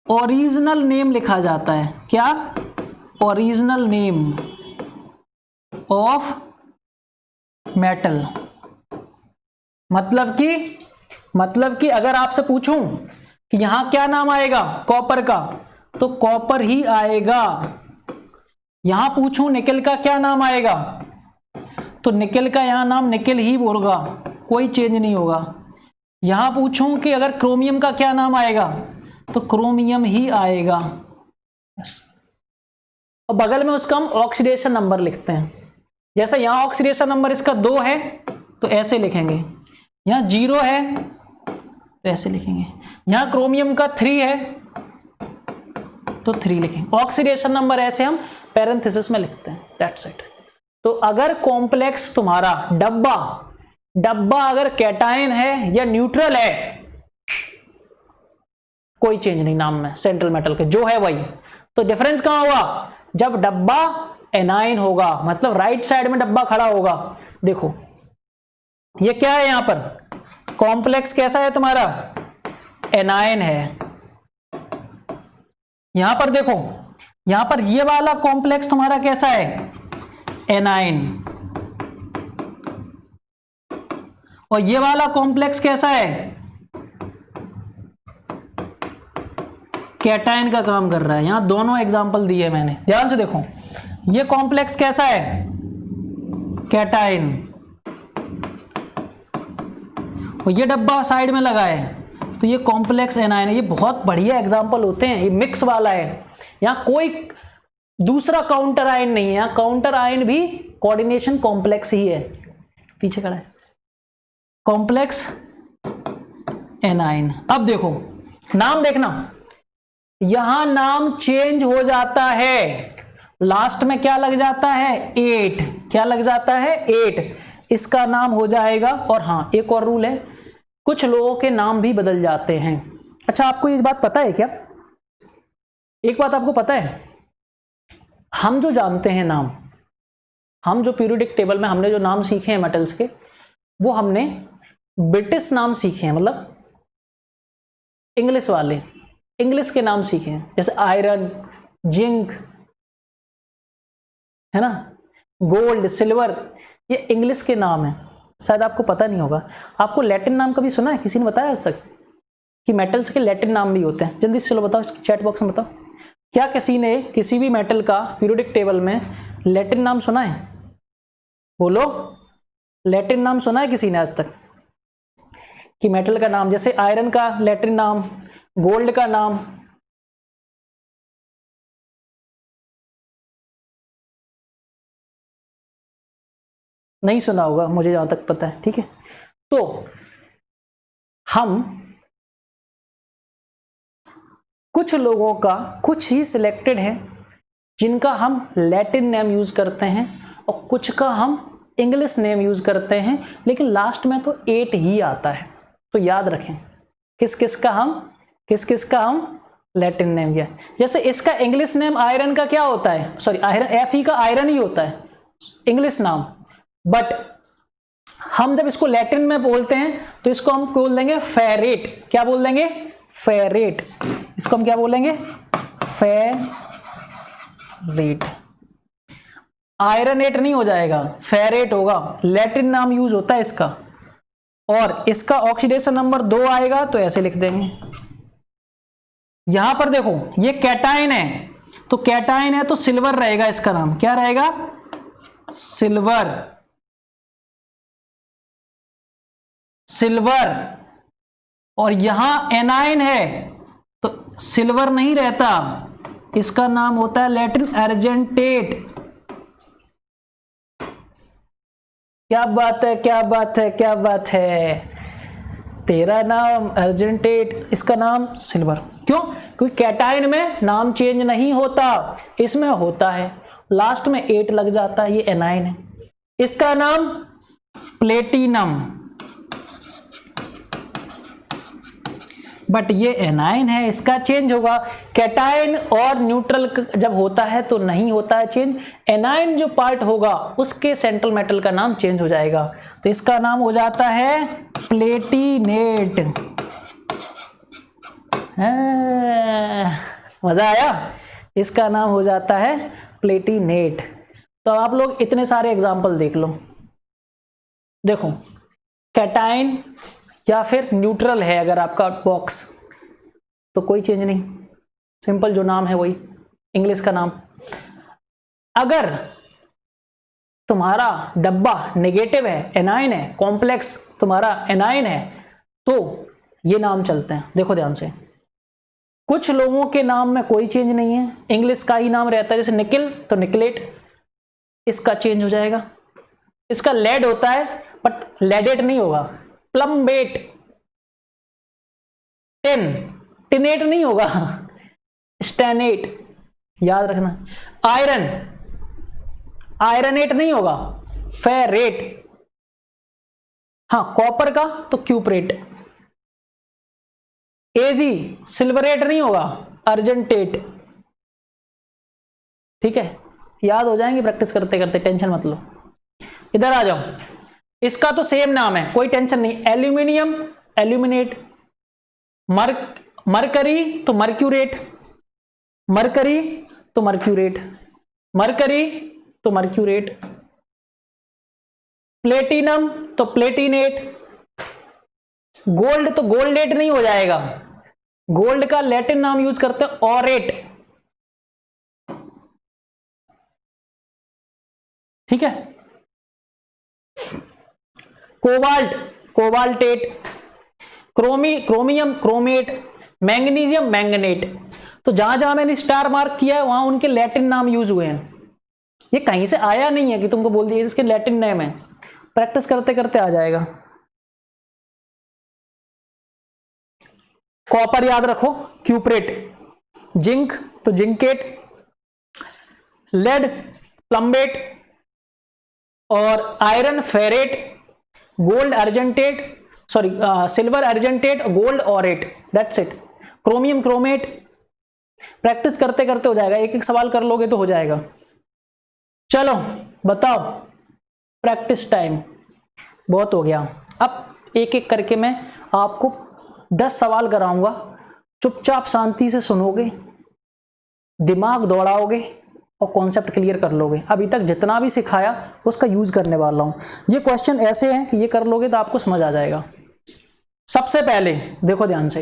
Speaker 1: ओरिजिनल नेम लिखा जाता है, क्या, ओरिजिनल नेम ऑफ मेटल। मतलब कि अगर आपसे पूछूं कि यहां क्या नाम आएगा कॉपर का, तो कॉपर ही आएगा। यहां पूछूं निकेल का क्या नाम आएगा, तो निकेल का यहां नाम निकेल ही होगा, कोई चेंज नहीं होगा। यहां पूछूं कि अगर क्रोमियम का क्या नाम आएगा, तो क्रोमियम ही आएगा। और बगल में उसका हम ऑक्सीडेशन नंबर लिखते हैं। जैसे यहां ऑक्सीडेशन नंबर इसका 2 है तो ऐसे लिखेंगे, यहां 0 है तो ऐसे लिखेंगे, यहां क्रोमियम का 3 है तो 3 लिखेंगे। ऑक्सीडेशन नंबर ऐसे हम पैरेंथेसिस में लिखते हैं, दैट्स इट। तो अगर कॉम्प्लेक्स तुम्हारा डब्बा अगर कैटायन है या न्यूट्रल है, कोई चेंज नहीं नाम में, सेंट्रल मेटल के जो है वही। तो डिफरेंस कहां होगा, जब डब्बा एनाइन होगा, मतलब राइट साइड में डब्बा खड़ा होगा। देखो ये क्या है, यहां पर कॉम्प्लेक्स कैसा है तुम्हारा, एनाइन है। यहां पर देखो, यहां पर ये वाला कॉम्प्लेक्स तुम्हारा कैसा है, एनाइन, और ये वाला कॉम्प्लेक्स कैसा है, कैटायन का काम कर रहा है। यहां दोनों एग्जांपल दिए मैंने, ध्यान से देखो। ये कॉम्प्लेक्स कैसा है, कैटायन, और ये डब्बा साइड में लगा है तो ये कॉम्प्लेक्स एनायन है। ये बहुत बढ़िया एग्जांपल होते हैं, ये मिक्स वाला है, यहां कोई दूसरा काउंटर आयन नहीं है। यहां काउंटर आयन भी कोऑर्डिनेशन कॉम्प्लेक्स ही है, पीछे खड़ा है, कॉम्प्लेक्स एनायन। अब देखो नाम देखना, यहां नाम चेंज हो जाता है, लास्ट में क्या लग जाता है, 8। क्या लग जाता है, 8, इसका नाम हो जाएगा। और हाँ एक और रूल है, कुछ लोगों के नाम भी बदल जाते हैं। अच्छा आपको ये बात पता है क्या, एक बात आपको पता है, हम जो जानते हैं नाम, हम जो पीरियोडिक टेबल में हमने जो नाम सीखे हैं मेटल्स के, वो हमने ब्रिटिश नाम सीखे हैं, मतलब इंग्लिश वाले, इंग्लिश के नाम सीखे हैं, जैसे आयरन, जिंक, है ना, गोल्ड, सिल्वर, ये इंग्लिश के नाम है, शायद आपको पता नहीं होगा। आपको लैटिन नाम कभी सुना है, किसी ने बताया आज तक कि मेटल्स के लैटिन नाम भी होते हैं? जल्दी से चलो बताओ, चैट बॉक्स में बताओ, क्या किसी ने किसी भी मेटल का पीरियोडिक टेबल में लैटिन नाम सुना है? बोलो, लैटिन नाम सुना है किसी ने आज तक कि मेटल का नाम, जैसे आयरन का लैटिन नाम, गोल्ड का नाम? नहीं सुना होगा मुझे जहां तक पता है, ठीक है। तो हम कुछ लोगों का, कुछ ही सिलेक्टेड है जिनका हम लैटिन नेम यूज करते हैं और कुछ का हम इंग्लिश नेम यूज करते हैं, लेकिन लास्ट में तो 8 ही आता है। तो याद रखें किस किस का हम लैटिन नेम किया। जैसे इसका इंग्लिश नेम आयरन का क्या होता है, सॉरी आयरन, Fe का आयरन ही होता है इंग्लिश नाम, बट हम जब इसको लैटिन में बोलते हैं तो इसको हम बोल देंगे फेरेट। क्या बोल देंगे? फेरेट। इसको हम क्या बोलेंगे? फेरेट। आयरनेट नहीं हो जाएगा, फेरेट होगा, लैटिन नाम यूज होता है इसका। और इसका ऑक्सीडेशन नंबर 2 आएगा तो ऐसे लिख देंगे। यहां पर देखो ये कैटायन है, तो कैटायन है तो सिल्वर रहेगा, इसका नाम क्या रहेगा? सिल्वर। सिल्वर। और यहां एनायन है तो सिल्वर नहीं रहता, इसका नाम होता है लैटिन अर्जेंटेट। क्या बात है, क्या बात है, क्या बात है, तेरा नाम अर्जेंटेट, इसका नाम सिल्वर। क्यों? क्योंकि कैटायन में नाम चेंज नहीं होता, इसमें होता है, लास्ट में 8 लग जाता है, ये एनायन है। इसका नाम प्लेटिनम, बट ये एनायन है, इसका चेंज होगा। कैटायन और न्यूट्रल जब होता है तो नहीं होता है चेंज, एनायन जो पार्ट होगा उसके सेंट्रल मेटल का नाम चेंज हो जाएगा, तो इसका नाम हो जाता है प्लेटिनेट। मजा आया? इसका नाम हो जाता है प्लेटिनेट। तो आप लोग इतने सारे एग्जाम्पल देख लो। देखो कैटायन या फिर न्यूट्रल है अगर आपका बॉक्स, तो कोई चेंज नहीं, सिंपल जो नाम है वही, इंग्लिश का नाम। अगर तुम्हारा डब्बा नेगेटिव है, एनायन है, कॉम्प्लेक्स तुम्हारा एनायन है, तो ये नाम चलते हैं। देखो ध्यान से, कुछ लोगों के नाम में कोई चेंज नहीं है, इंग्लिश का ही नाम रहता है, जैसे निकल तो निकलेट, इसका चेंज हो जाएगा। इसका लेड होता है बट लेडेट नहीं होगा, प्लम्बेट। टिनेट नहीं होगा, स्टेनेट, याद रखना। आयरन, आयरनेट नहीं होगा, फेरेट। हाँ कॉपर का तो क्यूपरेट। एजी सिल्वरेट नहीं होगा, अर्जेंटेट। ठीक है, याद हो जाएंगे प्रैक्टिस करते करते, टेंशन मत लो। इधर आ जाओ, इसका तो सेम नाम है, कोई टेंशन नहीं। एल्यूमिनियम एल्यूमिनेट, मरकरी तो मर्क्यूरेट, मरकरी तो मर्क्यूरेट, मरकरी तो मर्क्यूरेट। प्लेटिनम तो प्लेटिनेट। गोल्ड तो गोल्डेट नहीं हो जाएगा, गोल्ड का लैटिन नाम यूज करते हैं ऑरेट। ठीक है। Cobalt cobaltate, chromium chromate, magnesium manganate. तो जहां जहां मैंने स्टार मार्क किया है वहां उनके लैटिन नाम यूज हुए हैं। ये कहीं से आया नहीं है कि तुमको बोल दिया इसके लैटिन नेम है, प्रैक्टिस करते करते आ जाएगा। कॉपर याद रखो क्यूपरेट, जिंक तो जिंकेट, लेड प्लम्बेट, और iron ferrate, gold argentate, sorry silver argentate, gold aurate, that's it. Chromium chromate, practice करते करते हो जाएगा, एक एक सवाल कर लोगे तो हो जाएगा। चलो बताओ, प्रैक्टिस टाइम बहुत हो गया, अब एक एक करके मैं आपको 10 सवाल कराऊंगा, चुपचाप शांति से सुनोगे, दिमाग दौड़ाओगे, और कॉन्सेप्ट क्लियर कर लोगे। अभी तक जितना भी सिखाया उसका यूज करने वाला हूं। ये क्वेश्चन ऐसे हैं कि ये कर लोगे तो आपको समझ आ जाएगा। सबसे पहले देखो ध्यान से,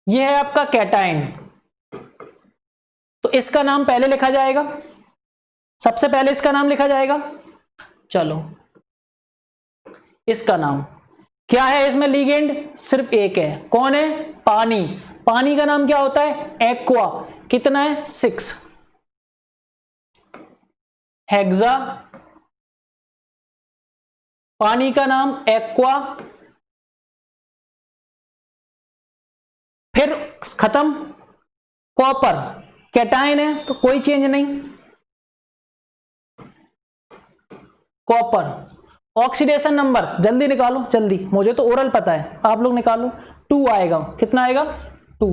Speaker 1: ये है आपका कैटायन, तो इसका नाम पहले लिखा जाएगा, सबसे पहले इसका नाम लिखा जाएगा। चलो इसका नाम क्या है, इसमें लिगेंड सिर्फ एक है, कौन है, पानी। पानी का नाम क्या होता है, एक्वा, कितना है 6, हेक्सा, पानी का नाम एक्वा, फिर खत्म, कॉपर, कैटायन है तो कोई चेंज नहीं, कॉपर। ऑक्सीडेशन नंबर जल्दी निकालो, जल्दी, मुझे तो ओरल पता है, आप लोग निकालो। 2 आएगा, कितना आएगा 2।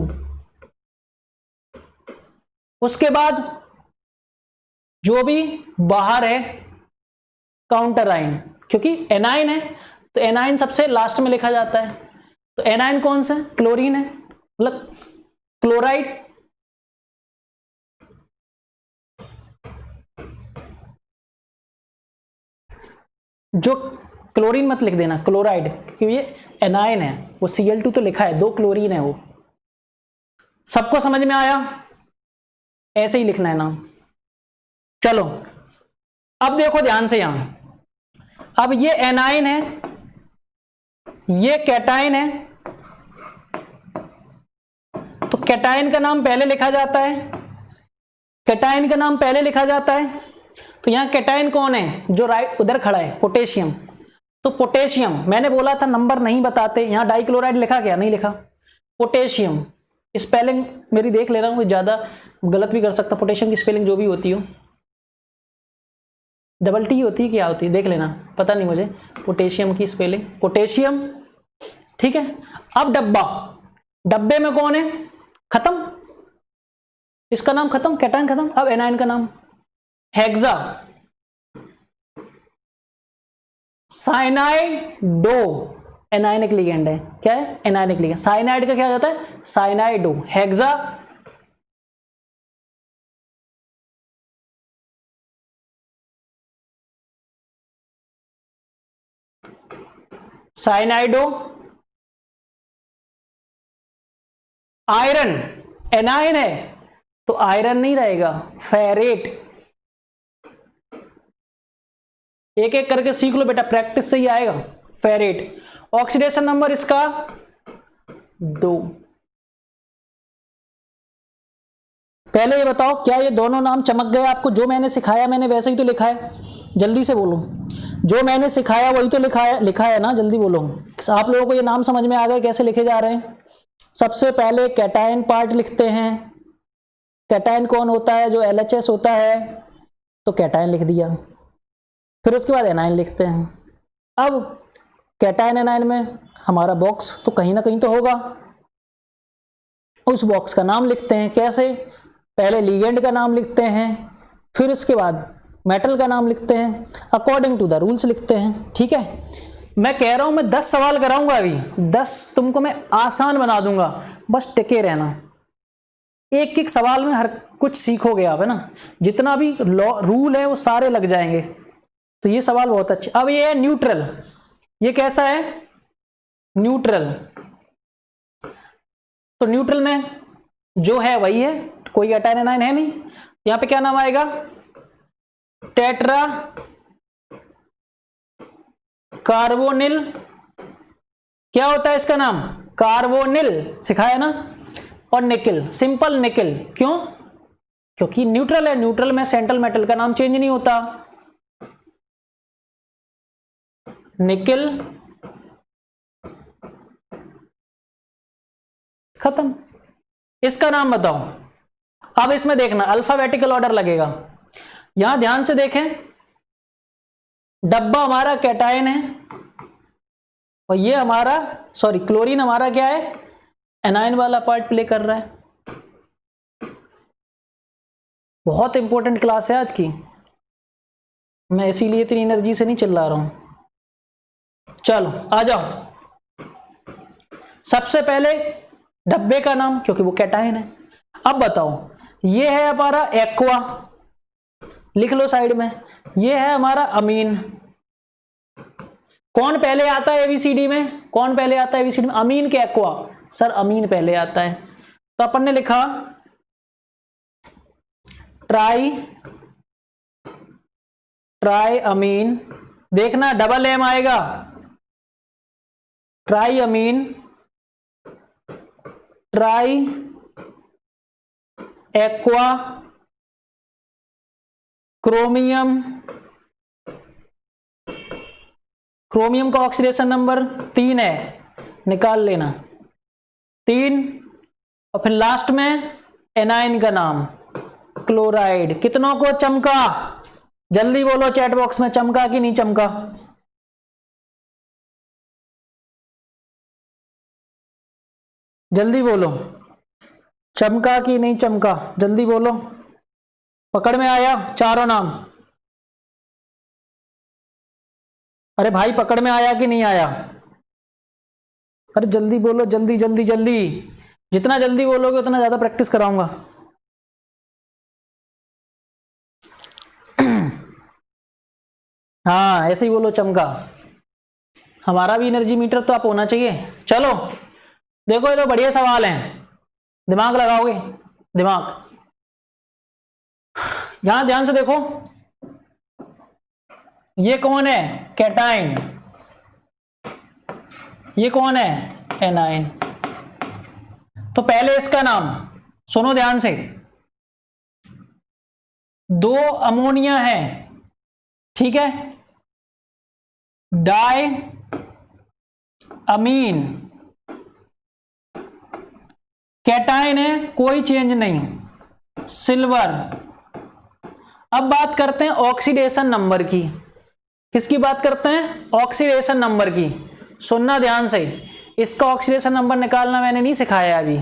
Speaker 1: उसके बाद जो भी बाहर है काउंटर आयन, क्योंकि एनाइन है तो एनाइन सबसे लास्ट में लिखा जाता है, तो एनाइन कौन सा है, क्लोरीन है, मतलब क्लोराइड। जो क्लोरीन मत लिख देना, क्लोराइड, क्योंकि ये एनाइन है, वो Cl2 तो लिखा है, 2 क्लोरीन है वो। सबको समझ में आया, ऐसे ही लिखना है नाम। चलो अब देखो ध्यान से यहां, अब ये एनाइन है, ये कैटायन है, तो कैटायन का नाम पहले लिखा जाता है, कैटायन का नाम पहले लिखा जाता है। तो यहां कैटायन कौन है, जो राइट उधर खड़ा है, पोटेशियम। तो पोटेशियम, मैंने बोला था नंबर नहीं बताते, यहां डाइक्लोराइड लिखा क्या, नहीं लिखा, पोटेशियम। स्पेलिंग मेरी देख ले रहा हूं, ज्यादा गलत भी कर सकता, पोटेशियम की स्पेलिंग जो भी होती हो, डबल टी होती है क्या होती है देख लेना, पता नहीं मुझे पोटेशियम की स्पेलिंग, पोटेशियम, ठीक है। अब डब्बा, डब्बे में कौन है, खत्म, इसका नाम खत्म, कैटायन खत्म। अब एनायन का नाम हेक्सा, साइनाइडो, एनायनिक लिगेंड है, क्या है, एनायनिक लिगेंड। साइनाइड का क्या जाता है, साइनाइडो, हेक्सा, साइनाइडो। आयरन, एनायन है तो आयरन नहीं रहेगा, फेरेट। एक एक करके सीख लो बेटा, प्रैक्टिस से ही आएगा, फेरेट। ऑक्सीडेशन नंबर इसका 2। पहले ये बताओ क्या ये दोनों नाम चमक गए आपको, जो मैंने सिखाया मैंने वैसे ही तो लिखा है, जल्दी से बोलो, जो मैंने सिखाया वही तो लिखा है ना, जल्दी बोलो। आप लोगों को ये नाम समझ में आ गए कैसे लिखे जा रहे हैं। सबसे पहले कैटायन पार्ट लिखते हैं, कैटायन कौन होता है, जो LHS होता है, तो कैटायन लिख दिया। फिर उसके बाद एनायन लिखते हैं। अब कैटायन एनायन में हमारा बॉक्स तो कहीं ना कहीं तो होगा, उस बॉक्स का नाम लिखते हैं। कैसे, पहले लिगेंड का नाम लिखते हैं, फिर उसके बाद मेटल का नाम लिखते हैं, अकॉर्डिंग टू द रूल्स लिखते हैं, ठीक है। मैं कह रहा हूं मैं 10 सवाल कराऊंगा, अभी 10 तुमको मैं आसान बना दूंगा, बस टिके रहना। एक एक सवाल में हर कुछ सीखोगे आप, है ना, जितना भी रूल है वो सारे लग जाएंगे। तो ये सवाल बहुत अच्छे। अब ये है न्यूट्रल, ये कैसा है, न्यूट्रल। तो न्यूट्रल में जो है वही है, कोई कैटायन एनायन है नहीं। यहां पे क्या नाम आएगा, टेट्रा कार्बोनिल। क्या होता है इसका नाम, कार्बोनिल, सिखाया ना। और निकिल, सिंपल निकिल, क्यों, क्योंकि न्यूट्रल है, न्यूट्रल में सेंट्रल मेटल का नाम चेंज नहीं होता, निकिल, खत्म। इसका नाम बताओ। अब इसमें देखना अल्फाबेटिकल ऑर्डर लगेगा। यहां ध्यान से देखें, डब्बा हमारा कैटायन है और ये हमारा क्लोरीन हमारा क्या है, एनायन वाला पार्ट प्ले कर रहा है। बहुत इंपॉर्टेंट क्लास है आज की, मैं इसीलिए इतनी एनर्जी से नहीं चिल्ला रहा हूं। चलो आ जाओ, सबसे पहले डब्बे का नाम, क्योंकि वो कैटायन है। अब बताओ ये है हमारा एक्वा, लिख लो साइड में, ये है हमारा अमीन। कौन पहले आता है एबीसीडी में, कौन पहले आता है एबीसीडी में, अमीन के एक्वा? सर अमीन पहले आता है। तो अपन ने लिखा ट्राई अमीन, देखना डबल एम आएगा, ट्राई अमीन, ट्राई एक्वा क्रोमियम, क्रोमियम का ऑक्सीडेशन नंबर 3 है, निकाल लेना 3, और फिर लास्ट में एनाइन का नाम क्लोराइड। कितनों को चमका? जल्दी बोलो चैट बॉक्स में, चमका कि नहीं चमका? जल्दी बोलो, चमका कि नहीं चमका? जल्दी बोलो, पकड़ में आया चारों नाम? अरे भाई पकड़ में आया कि नहीं आया? अरे जल्दी बोलो, जल्दी जल्दी जल्दी, जितना जल्दी बोलोगे उतना ज्यादा प्रैक्टिस कराऊंगा। हाँ ऐसे ही बोलो चमका, हमारा भी एनर्जी मीटर तो आप होना चाहिए। चलो देखो ये तो बढ़िया सवाल हैं, दिमाग लगाओगे, दिमाग। यहां ध्यान से देखो, ये कौन है? कैटाइन। ये कौन है? एनाइन। तो पहले इसका नाम सुनो ध्यान से, 2 अमोनिया है, ठीक है, डाई अमीन, कैटाइन है, कोई चेंज नहीं, सिल्वर। अब बात करते हैं ऑक्सीडेशन नंबर की। किसकी बात करते हैं? ऑक्सीडेशन नंबर की। सुनना ध्यान से, इसका ऑक्सीडेशन नंबर निकालना मैंने नहीं सिखाया अभी,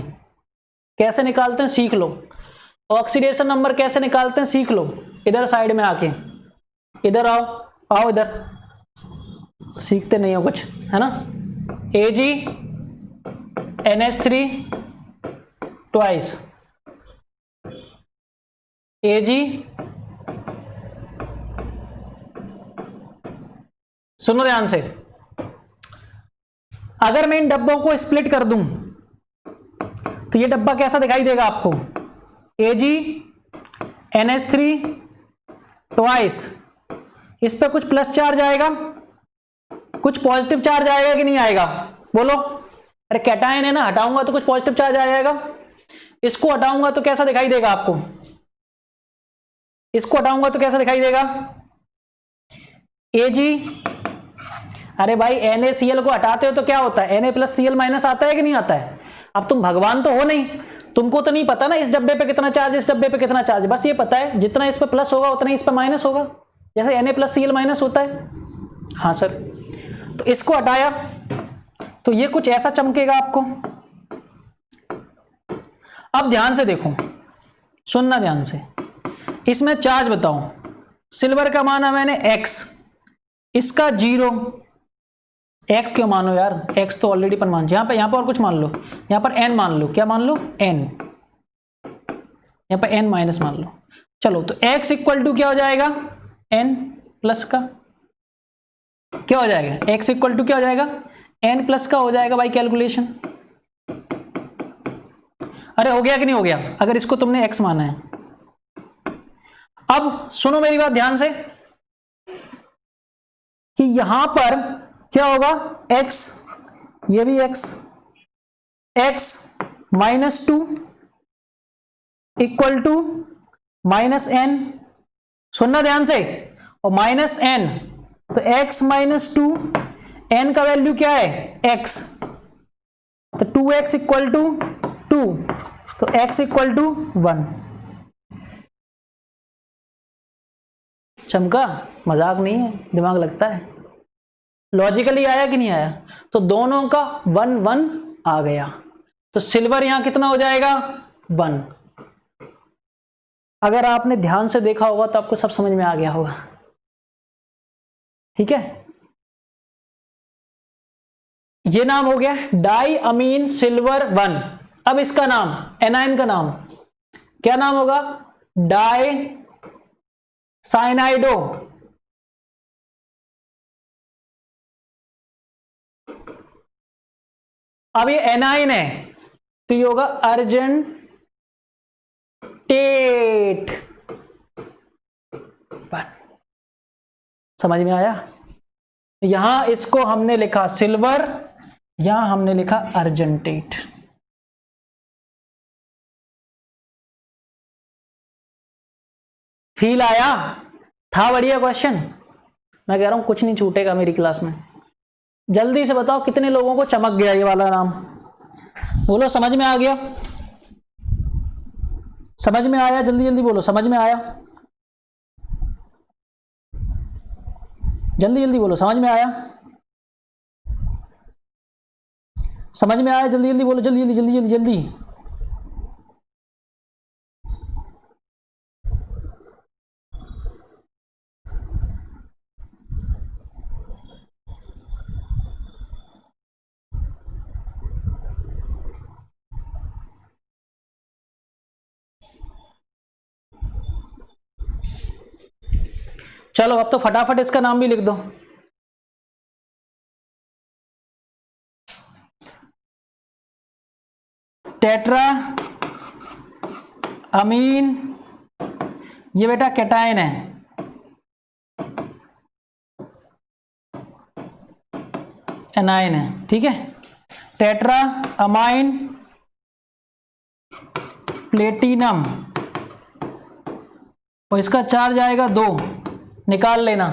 Speaker 1: कैसे निकालते हैं सीख लो। ऑक्सीडेशन नंबर कैसे निकालते हैं सीख लो, इधर साइड में आके, इधर आओ, आओ इधर, सीखते नहीं हो कुछ, है ना। AgNH3 ट्वाइस, Ag, सुनो ध्यान से, अगर मैं इन डब्बों को स्प्लिट कर दूं तो ये डब्बा कैसा दिखाई देगा आपको? AgNH3 ट्वाइस, इस पे कुछ प्लस चार्ज आएगा, कुछ पॉजिटिव चार्ज आएगा कि नहीं आएगा? बोलो। अरे कैटायन है ना, हटाऊंगा तो कुछ पॉजिटिव चार्ज आ जाएगा, इसको हटाऊंगा तो कैसा दिखाई देगा आपको? इसको हटाऊंगा तो कैसा दिखाई देगा? Ag, अरे भाई NaCl को हटाते हो तो क्या होता है? Na प्लस Cl माइनस आता है कि नहीं आता है? अब तुम भगवान तो हो नहीं, तुमको तो नहीं पता ना इस डब्बे पे कितना चार्ज, इस डब्बे पे कितना चार्ज, बस ये पता है जितना इस पे प्लस होगा उतना ही इस पे माइनस होगा, जैसे Na प्लस Cl माइनस होता है। हाँ सर, तो इसको हटाया तो ये कुछ ऐसा चमकेगा आपको। अब ध्यान से देखो, सुनना ध्यान से, इसमें चार्ज बताओ। सिल्वर का माना मैंने x, इसका 0, x क्यों मानो यार, x तो ऑलरेडी पर मान, यहां पर और कुछ मान लो, यहां पर n मान लो, क्या मान लो? n, यहां पर n माइनस मान लो। चलो तो x इक्वल टू क्या हो जाएगा? n प्लस का क्या हो जाएगा? x इक्वल टू क्या हो जाएगा? n प्लस का हो जाएगा भाई कैलकुलेशन। अरे हो गया कि नहीं हो गया, अगर इसको तुमने x माना है। अब सुनो मेरी बात ध्यान से कि यहां पर क्या होगा? x, ये भी x, x -2 equal to -n, सुनना ध्यान से, और -n, तो x -2, n का वैल्यू क्या है? x, तो 2x इक्वल टू 2, तो x इक्वल टू 1। चमका? मजाक नहीं है, दिमाग लगता है। लॉजिकली आया कि नहीं आया? तो दोनों का 1 1 आ गया, तो सिल्वर यहां कितना हो जाएगा? 1। अगर आपने ध्यान से देखा होगा तो आपको सब समझ में आ गया होगा, ठीक है। ये नाम हो गया डाई अमीन सिल्वर 1। अब इसका नाम, एनाइन का नाम, क्या नाम होगा? डाई साइनाइडो। अब ये एनाइन है तो ये होगा अर्जेंटेट। समझ में आया? यहां इसको हमने लिखा सिल्वर, यहां हमने लिखा अर्जेंटेट। फील आया? था बढ़िया क्वेश्चन। मैं कह रहा हूं कुछ नहीं छूटेगा मेरी क्लास में। जल्दी से बताओ कितने लोगों को चमक गया ये वाला नाम? बोलो समझ में आ गया? समझ में आया? जल्दी जल्दी बोलो समझ में आया? जल्दी जल्दी बोलो समझ में आया? समझ में आया? जल्दी जल्दी बोलो, जल्दी जल्दी जल्दी जल्दी जल्दी। चलो अब तो फटाफट इसका नाम भी लिख दो। टेट्रा अमीन, ये बेटा कैटायन है। एनाइन है, ठीक है। टेट्रा अमाइन प्लेटिनम, और इसका चार्ज आएगा 2। निकाल लेना,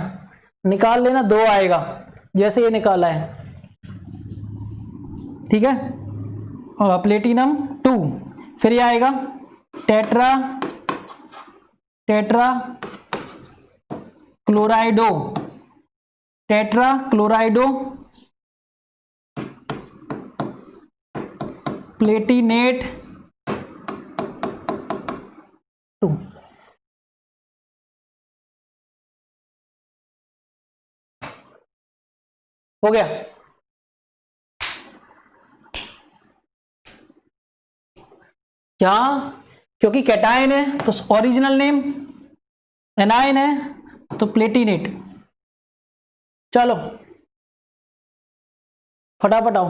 Speaker 1: निकाल लेना, 2 आएगा जैसे ये निकाला है, ठीक है। और प्लेटिनम 2, फिर ये आएगा टेट्रा क्लोराइडो, टेट्रा क्लोराइडो प्लेटिनेट 2। हो गया? क्या? क्योंकि कैटायन है तो ओरिजिनल नेम, एनायन है तो प्लेटिनेट। चलो फटाफट आओ,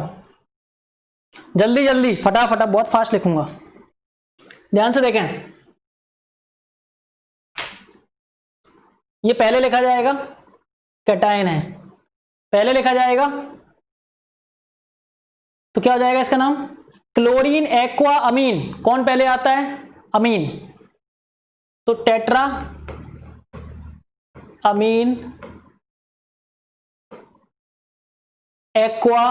Speaker 1: जल्दी जल्दी फटाफट, बहुत फास्ट लिखूंगा, ध्यान से देखें। ये पहले लिखा जाएगा, कैटायन है पहले लिखा जाएगा, तो क्या हो जाएगा इसका नाम? क्लोरीन एक्वा अमीन। कौन पहले आता है? अमीन। तो tetra amine aqua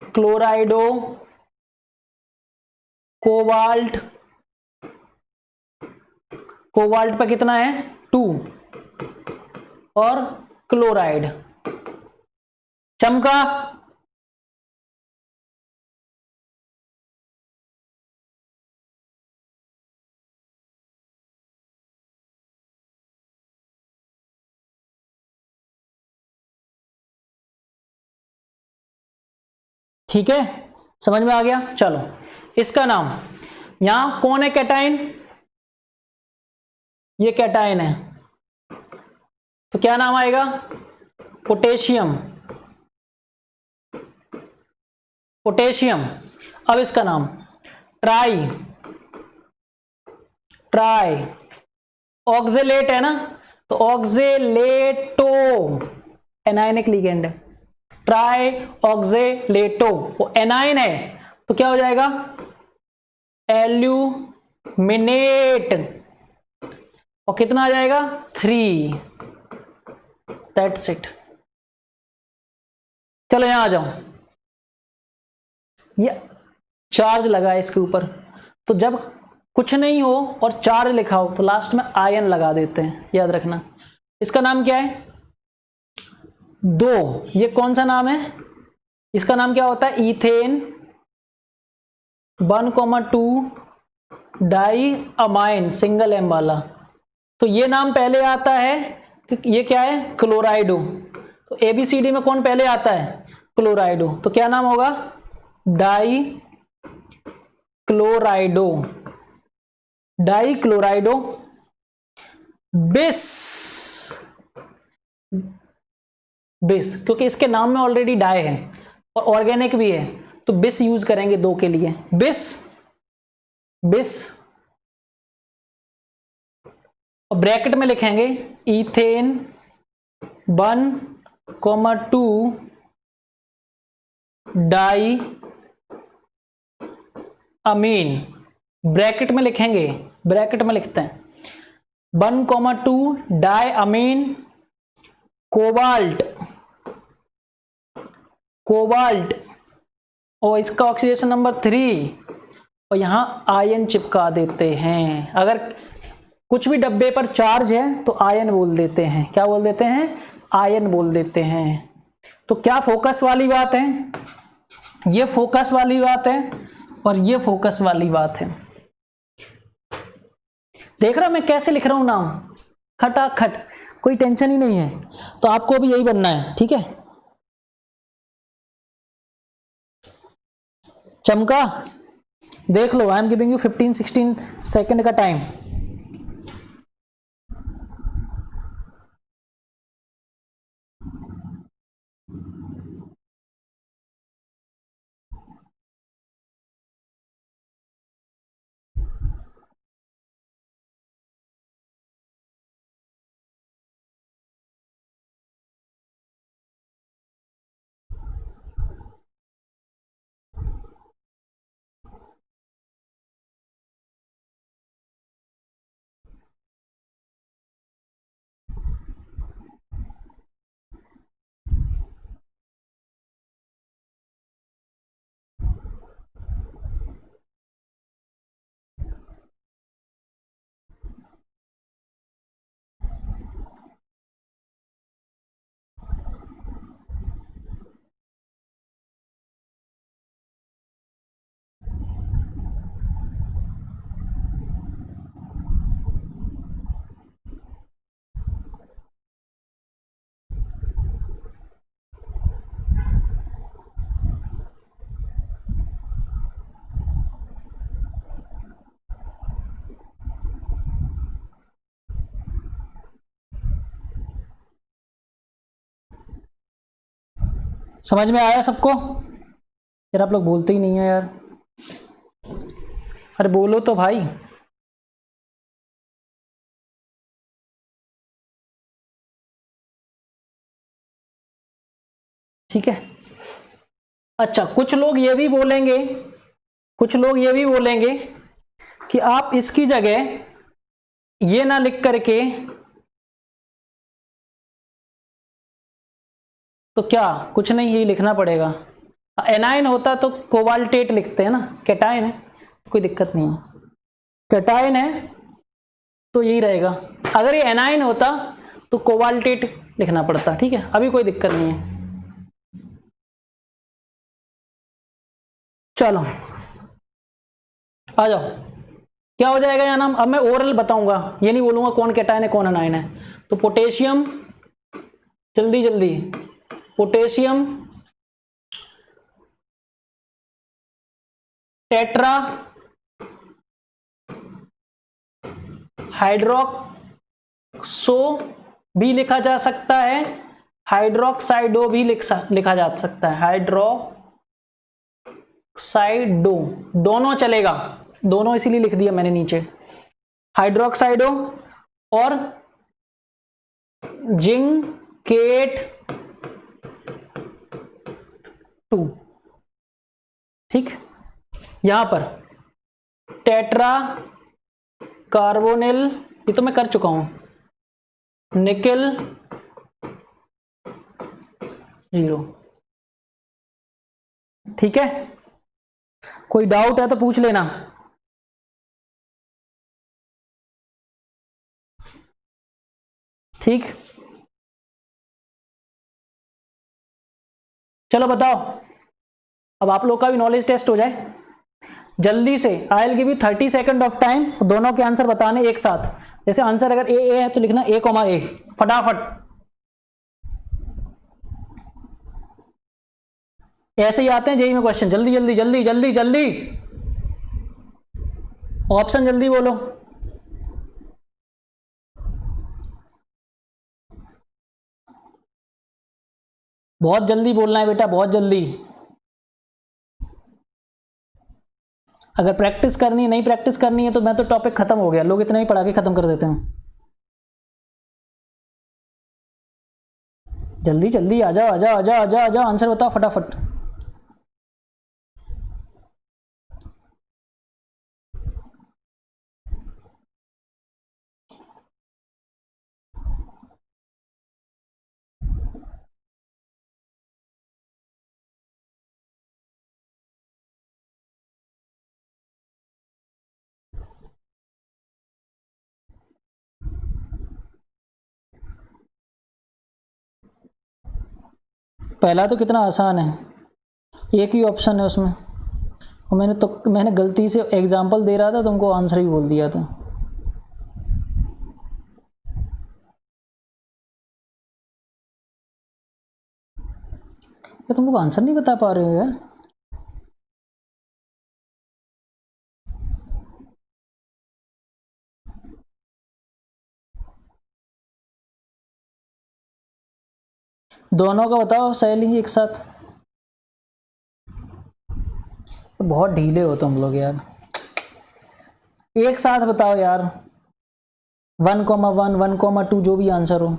Speaker 1: क्लोराइडो cobalt, cobalt पे कितना है? 2, और क्लोराइड। चमका? ठीक है, समझ में आ गया? चलो इसका नाम, यहां कौन है कैटायन? ये कैटायन है तो क्या नाम आएगा? Potassium, potassium. अब इसका नाम ट्राई ऑक्जेलेट है ना, तो ऑक्जेलेटो एनायनिक लिगेंड है, ट्राई ऑक्जेलेटो, वो एनाइन है तो क्या हो जाएगा? एल्यूमिनेट, और कितना आ जाएगा? 3। That's it. चलो यहां आ जाओ, ये चार्ज लगा है इसके ऊपर, तो जब कुछ नहीं हो और चार्ज लिखा हो तो लास्ट में आयन लगा देते हैं, याद रखना। इसका नाम क्या है? 2। ये कौन सा नाम है? इसका नाम क्या होता है? Ethane 1,2 diamine single M वाला। तो ये नाम पहले आता है कि ये क्या है? क्लोराइडो। तो ABCD में कौन पहले आता है? क्लोराइडो। तो क्या नाम होगा? डाई क्लोराइडो, डाई क्लोराइडो बिस, बिस क्योंकि इसके नाम में ऑलरेडी डाई है और ऑर्गेनिक भी है तो बिस यूज करेंगे दो के लिए, बिस बिस, और ब्रैकेट में लिखेंगे इथेन 1,2 डाई अमीन, ब्रैकेट में लिखेंगे, ब्रैकेट में लिखते हैं 1,2 डाई अमीन कोबाल्ट, कोबाल्ट और इसका ऑक्सीडेशन नंबर 3 और यहां आयन चिपका देते हैं। अगर कुछ भी डब्बे पर चार्ज है तो आयन बोल देते हैं, क्या बोल देते हैं, आयन बोल देते हैं। तो क्या फोकस वाली बात है, ये फोकस वाली बात है और ये फोकस वाली बात है। देख रहा मैं कैसे लिख रहा हूं नाम, खटाखट, कोई टेंशन ही नहीं है। तो आपको भी यही बनना है, ठीक है। चमका, देख लो, I am giving you 15-16 second का टाइम। समझ में आया सबको? यार आप लोग बोलते ही नहीं है यार, अरे बोलो तो भाई। ठीक है, अच्छा कुछ लोग ये भी बोलेंगे, कुछ लोग ये भी बोलेंगे कि आप इसकी जगह ये ना लिख करके तो क्या, कुछ नहीं यही लिखना पड़ेगा। एनाइन होता तो कोबाल्टेट लिखते हैं ना, कैटाइन है कोई दिक्कत नहीं है, कैटाइन है तो यही रहेगा। अगर ये एनाइन होता तो कोबाल्टेट लिखना पड़ता, ठीक है, अभी कोई दिक्कत नहीं है। चलो आ जाओ, क्या हो जाएगा यहाँ नाम, अब मैं ओरल बताऊंगा, ये नहीं बोलूंगा कौन कैटाइन है कौन एनाइन है। तो पोटेशियम, जल्दी जल्दी, पोटेशियम टेट्रा हाइड्रोक्सो भी लिखा जा सकता है, हाइड्रोक्साइडो भी लिखा जा सकता है, हाइड्रोक्साइडो दोनों चलेगा, दोनों इसीलिए लिख दिया मैंने नीचे, हाइड्रोक्साइडो और जिंकेट 2, ठीक। यहां पर टेट्रा कार्बोनिल, ये तो मैं कर चुका हूं, निकेल 0, ठीक है। कोई डाउट है तो पूछ लेना। ठीक, चलो बताओ, अब आप लोग का भी नॉलेज टेस्ट हो जाए जल्दी से। I will give you 30 second of time, दोनों के आंसर बताने एक साथ। जैसे आंसर अगर ए है तो लिखना ए, फटाफट, ऐसे ही आते हैं जेईई में क्वेश्चन, जल्दी जल्दी जल्दी जल्दी जल्दी। ऑप्शन जल्दी बोलो। बहुत जल्दी बोलना है बेटा, बहुत जल्दी। अगर प्रैक्टिस करनी है, नहीं प्रैक्टिस करनी है तो मैं तो टॉपिक खत्म हो गया, लोग इतना ही पढ़ा के खत्म कर देते हैं। जल्दी जल्दी आ जाओ, आ जाओ, आ जाओ, आ जाओ, आ जाओ, आंसर बताओ फटाफट। पहला तो कितना आसान है, एक ही ऑप्शन है उसमें, और मैंने गलती से एग्जाम्पल दे रहा था, तुमको आंसर ही बोल दिया था। ये तुम लोग आंसर नहीं बता पा रहे हो यार। दोनों का बताओ सहेली एक साथ। बहुत ढीले हो तुम लोग यार, एक साथ बताओ यार। 1,1 1,2 जो भी आंसर हो।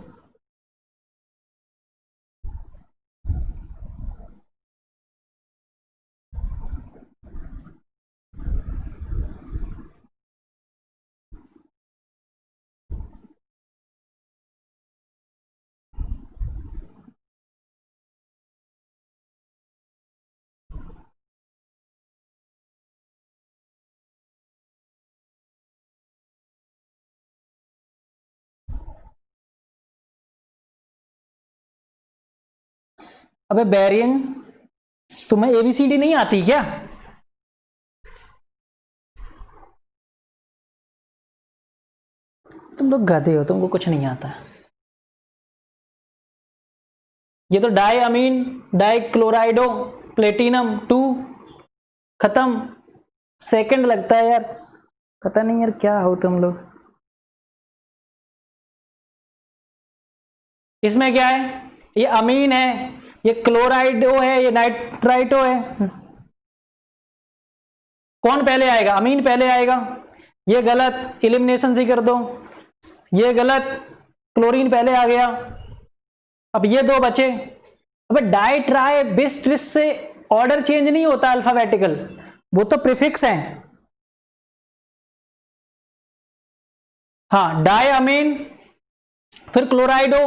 Speaker 1: अबे बैरियन, तुम्हें एबीसीडी नहीं आती क्या? तुम लोग गधे हो, तुमको कुछ नहीं आता। ये तो डाई अमीन, डाई क्लोराइडो, प्लेटिनम 2, खत्म। सेकंड लगता है यार, पता नहीं यार क्या हो तुम लोग। इसमें क्या है? ये अमीन है, ये क्लोराइडो है, ये नाइट्राइटो है। कौन पहले आएगा? अमीन पहले आएगा। ये गलत, एलिमिनेशन से कर दो। ये गलत, क्लोरीन पहले आ गया। अब ये दो बचे। अब डाई ट्राई बिस ट्रिस से ऑर्डर चेंज नहीं होता अल्फाबेटिकल, वो तो प्रीफिक्स है। हाँ, डाई अमीन, फिर क्लोराइडो,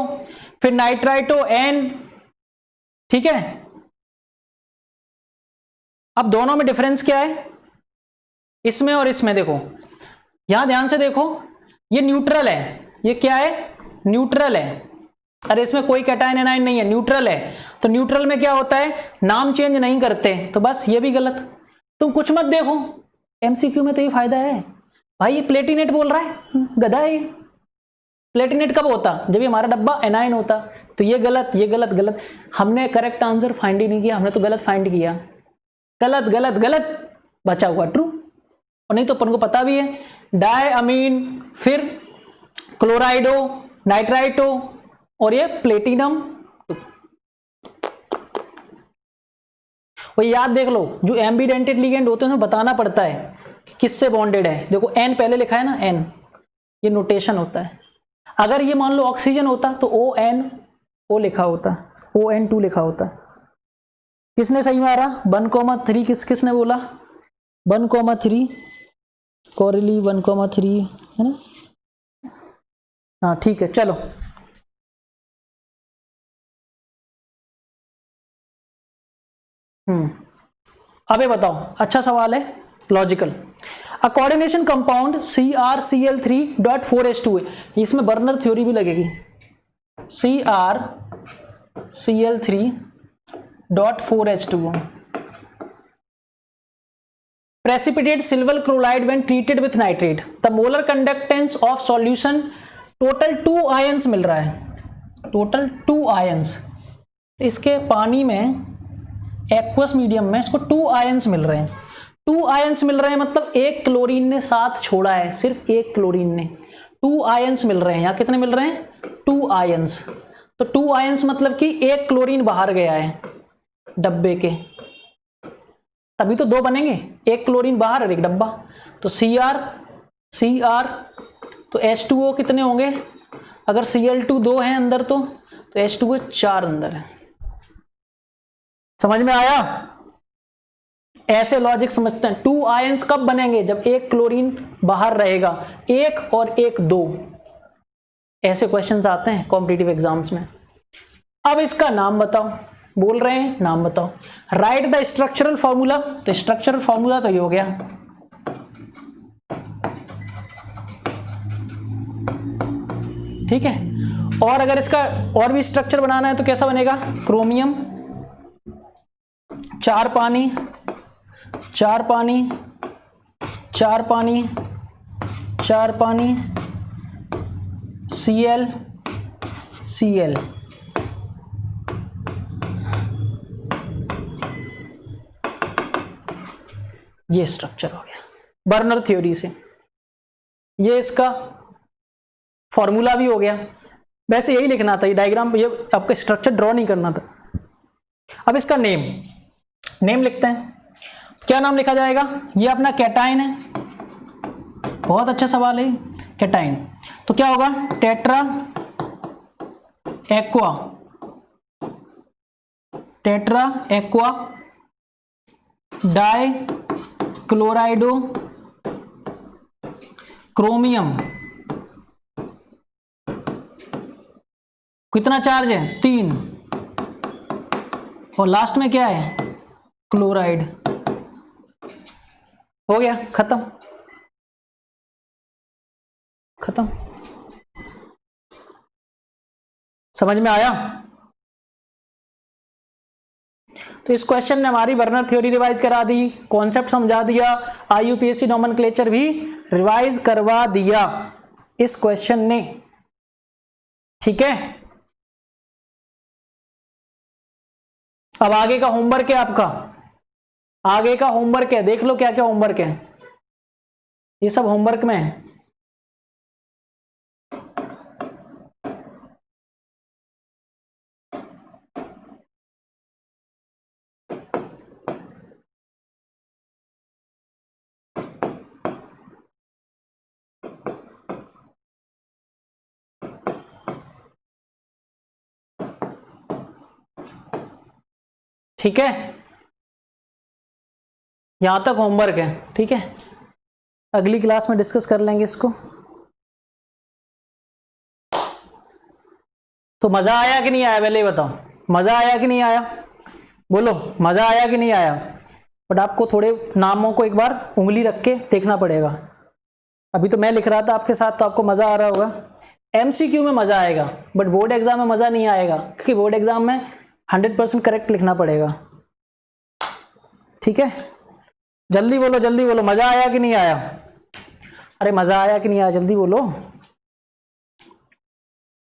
Speaker 1: फिर नाइट्राइटो एन, ठीक है। अब दोनों में डिफरेंस क्या है? इसमें और इसमें देखो, यहां ध्यान से देखो, ये न्यूट्रल है। ये क्या है? न्यूट्रल है। अरे इसमें कोई कैटायन एनायन नहीं है, न्यूट्रल है। तो न्यूट्रल में क्या होता है? नाम चेंज नहीं करते। तो बस ये भी गलत। तुम कुछ मत देखो, एमसीक्यू में तो ये फायदा है भाई। ये प्लेटिनेट बोल रहा है, गधा है। प्लेटिनेट कब होता? जब ये हमारा डब्बा एनायन होता। तो ये गलत, ये गलत, गलत। हमने करेक्ट आंसर फाइंड ही नहीं किया, हमने तो गलत फाइंड किया। गलत गलत गलत, बचा हुआ ट्रू। और नहीं तो अपन को पता भी है, डाई अमीन, फिर क्लोराइडो, नाइट्राइटो, और ये प्लेटिनम। वो याद देख लो, जो एम्बिडेंटेड लिगेंड होते हैं उसमें बताना पड़ता है किससे बॉन्डेड है। देखो एन पहले लिखा है ना, एन, ये नोटेशन होता है। अगर ये मान लो ऑक्सीजन होता तो ONO लिखा होता, ON2 लिखा होता। किसने सही मारा? 1,3 किसने बोला? 1,3 कोरिली 1,3 है ना? हाँ ठीक है, चलो। अबे बताओ, अच्छा सवाल है, लॉजिकल। अ कोऑर्डिनेशन कंपाउंड CrCl3.4H2 है, इसमें बर्नर थ्योरी भी लगेगी। CrCl3.4H2 precipitate silver chloride when treated with nitrate. The molar conductance of solution total 2 ions मिल रहा है, टोटल 2 ions। इसके पानी में, एक्वस मीडियम में इसको 2 आयंस मिल रहे हैं। 2 आयंस मिल रहे हैं, मतलब एक क्लोरीन ने साथ छोड़ा है, सिर्फ एक क्लोरीन ने। 2 आयंस मिल रहे हैं, यहां कितने मिल रहे हैं? 2 आयंस। तो 2 आयंस मतलब कि एक क्लोरीन बाहर गया है डब्बे के, तभी तो 2 बनेंगे, एक क्लोरीन बाहर और एक डब्बा। तो Cr तो H2O कितने होंगे? अगर Cl2 2 है अंदर तो H2O 4 अंदर है। समझ में आया? ऐसे लॉजिक समझते हैं। 2 आयंस कब बनेंगे? जब एक क्लोरीन बाहर रहेगा, एक और एक 2। ऐसे क्वेश्चंस आते हैं कॉम्पिटिटिव एग्जाम्स में। अब इसका नाम बताओ, बोल रहे हैं नाम बताओ। राइट द स्ट्रक्चरल फॉर्मूला, तो स्ट्रक्चरल फॉर्मूला तो ये हो गया, ठीक है। और अगर इसका और भी स्ट्रक्चर बनाना है तो कैसा बनेगा? क्रोमियम 4 पानी 4 पानी 4 पानी 4 पानी Cl Cl। ये स्ट्रक्चर हो गया बर्नर थ्योरी से। ये इसका फॉर्मूला भी हो गया। वैसे यही लिखना था, ये डायग्राम, ये आपका स्ट्रक्चर ड्रॉ नहीं करना था। अब इसका नेम लिखते हैं। क्या नाम लिखा जाएगा? ये अपना कैटाइन है, बहुत अच्छा सवाल है कैटाइन। तो क्या होगा? Tetra aqua die क्लोराइडो chromium. कितना चार्ज है? 3। और लास्ट में क्या है? क्लोराइड। हो गया, खत्म। समझ में आया? तो इस क्वेश्चन ने हमारी बर्नर थ्योरी रिवाइज करा दी, कॉन्सेप्ट समझा दिया, IUPAC नोमेनक्लेचर भी रिवाइज करवा दिया इस क्वेश्चन ने, ठीक है। अब आगे का होमवर्क है आपका, आगे का होमवर्क है, देख लो क्या क्या होमवर्क है, ये सब होमवर्क में है। ठीक है, यहां तक होमवर्क है, ठीक है। अगली क्लास में डिस्कस कर लेंगे इसको। तो मजा आया कि नहीं आया? पहले बताओ, मजा आया कि नहीं आया? बोलो, मजा आया कि नहीं आया? बट आपको थोड़े नामों को एक बार उंगली रख के देखना पड़ेगा। अभी तो मैं लिख रहा था आपके साथ, तो आपको मजा आ रहा होगा। MCQ में मजा आएगा, बट बोर्ड एग्जाम में मजा नहीं आएगा, क्योंकि बोर्ड एग्जाम में 100% करेक्ट लिखना पड़ेगा, ठीक है। जल्दी बोलो, मजा आया कि नहीं आया? अरे मजा आया कि नहीं आया, जल्दी बोलो।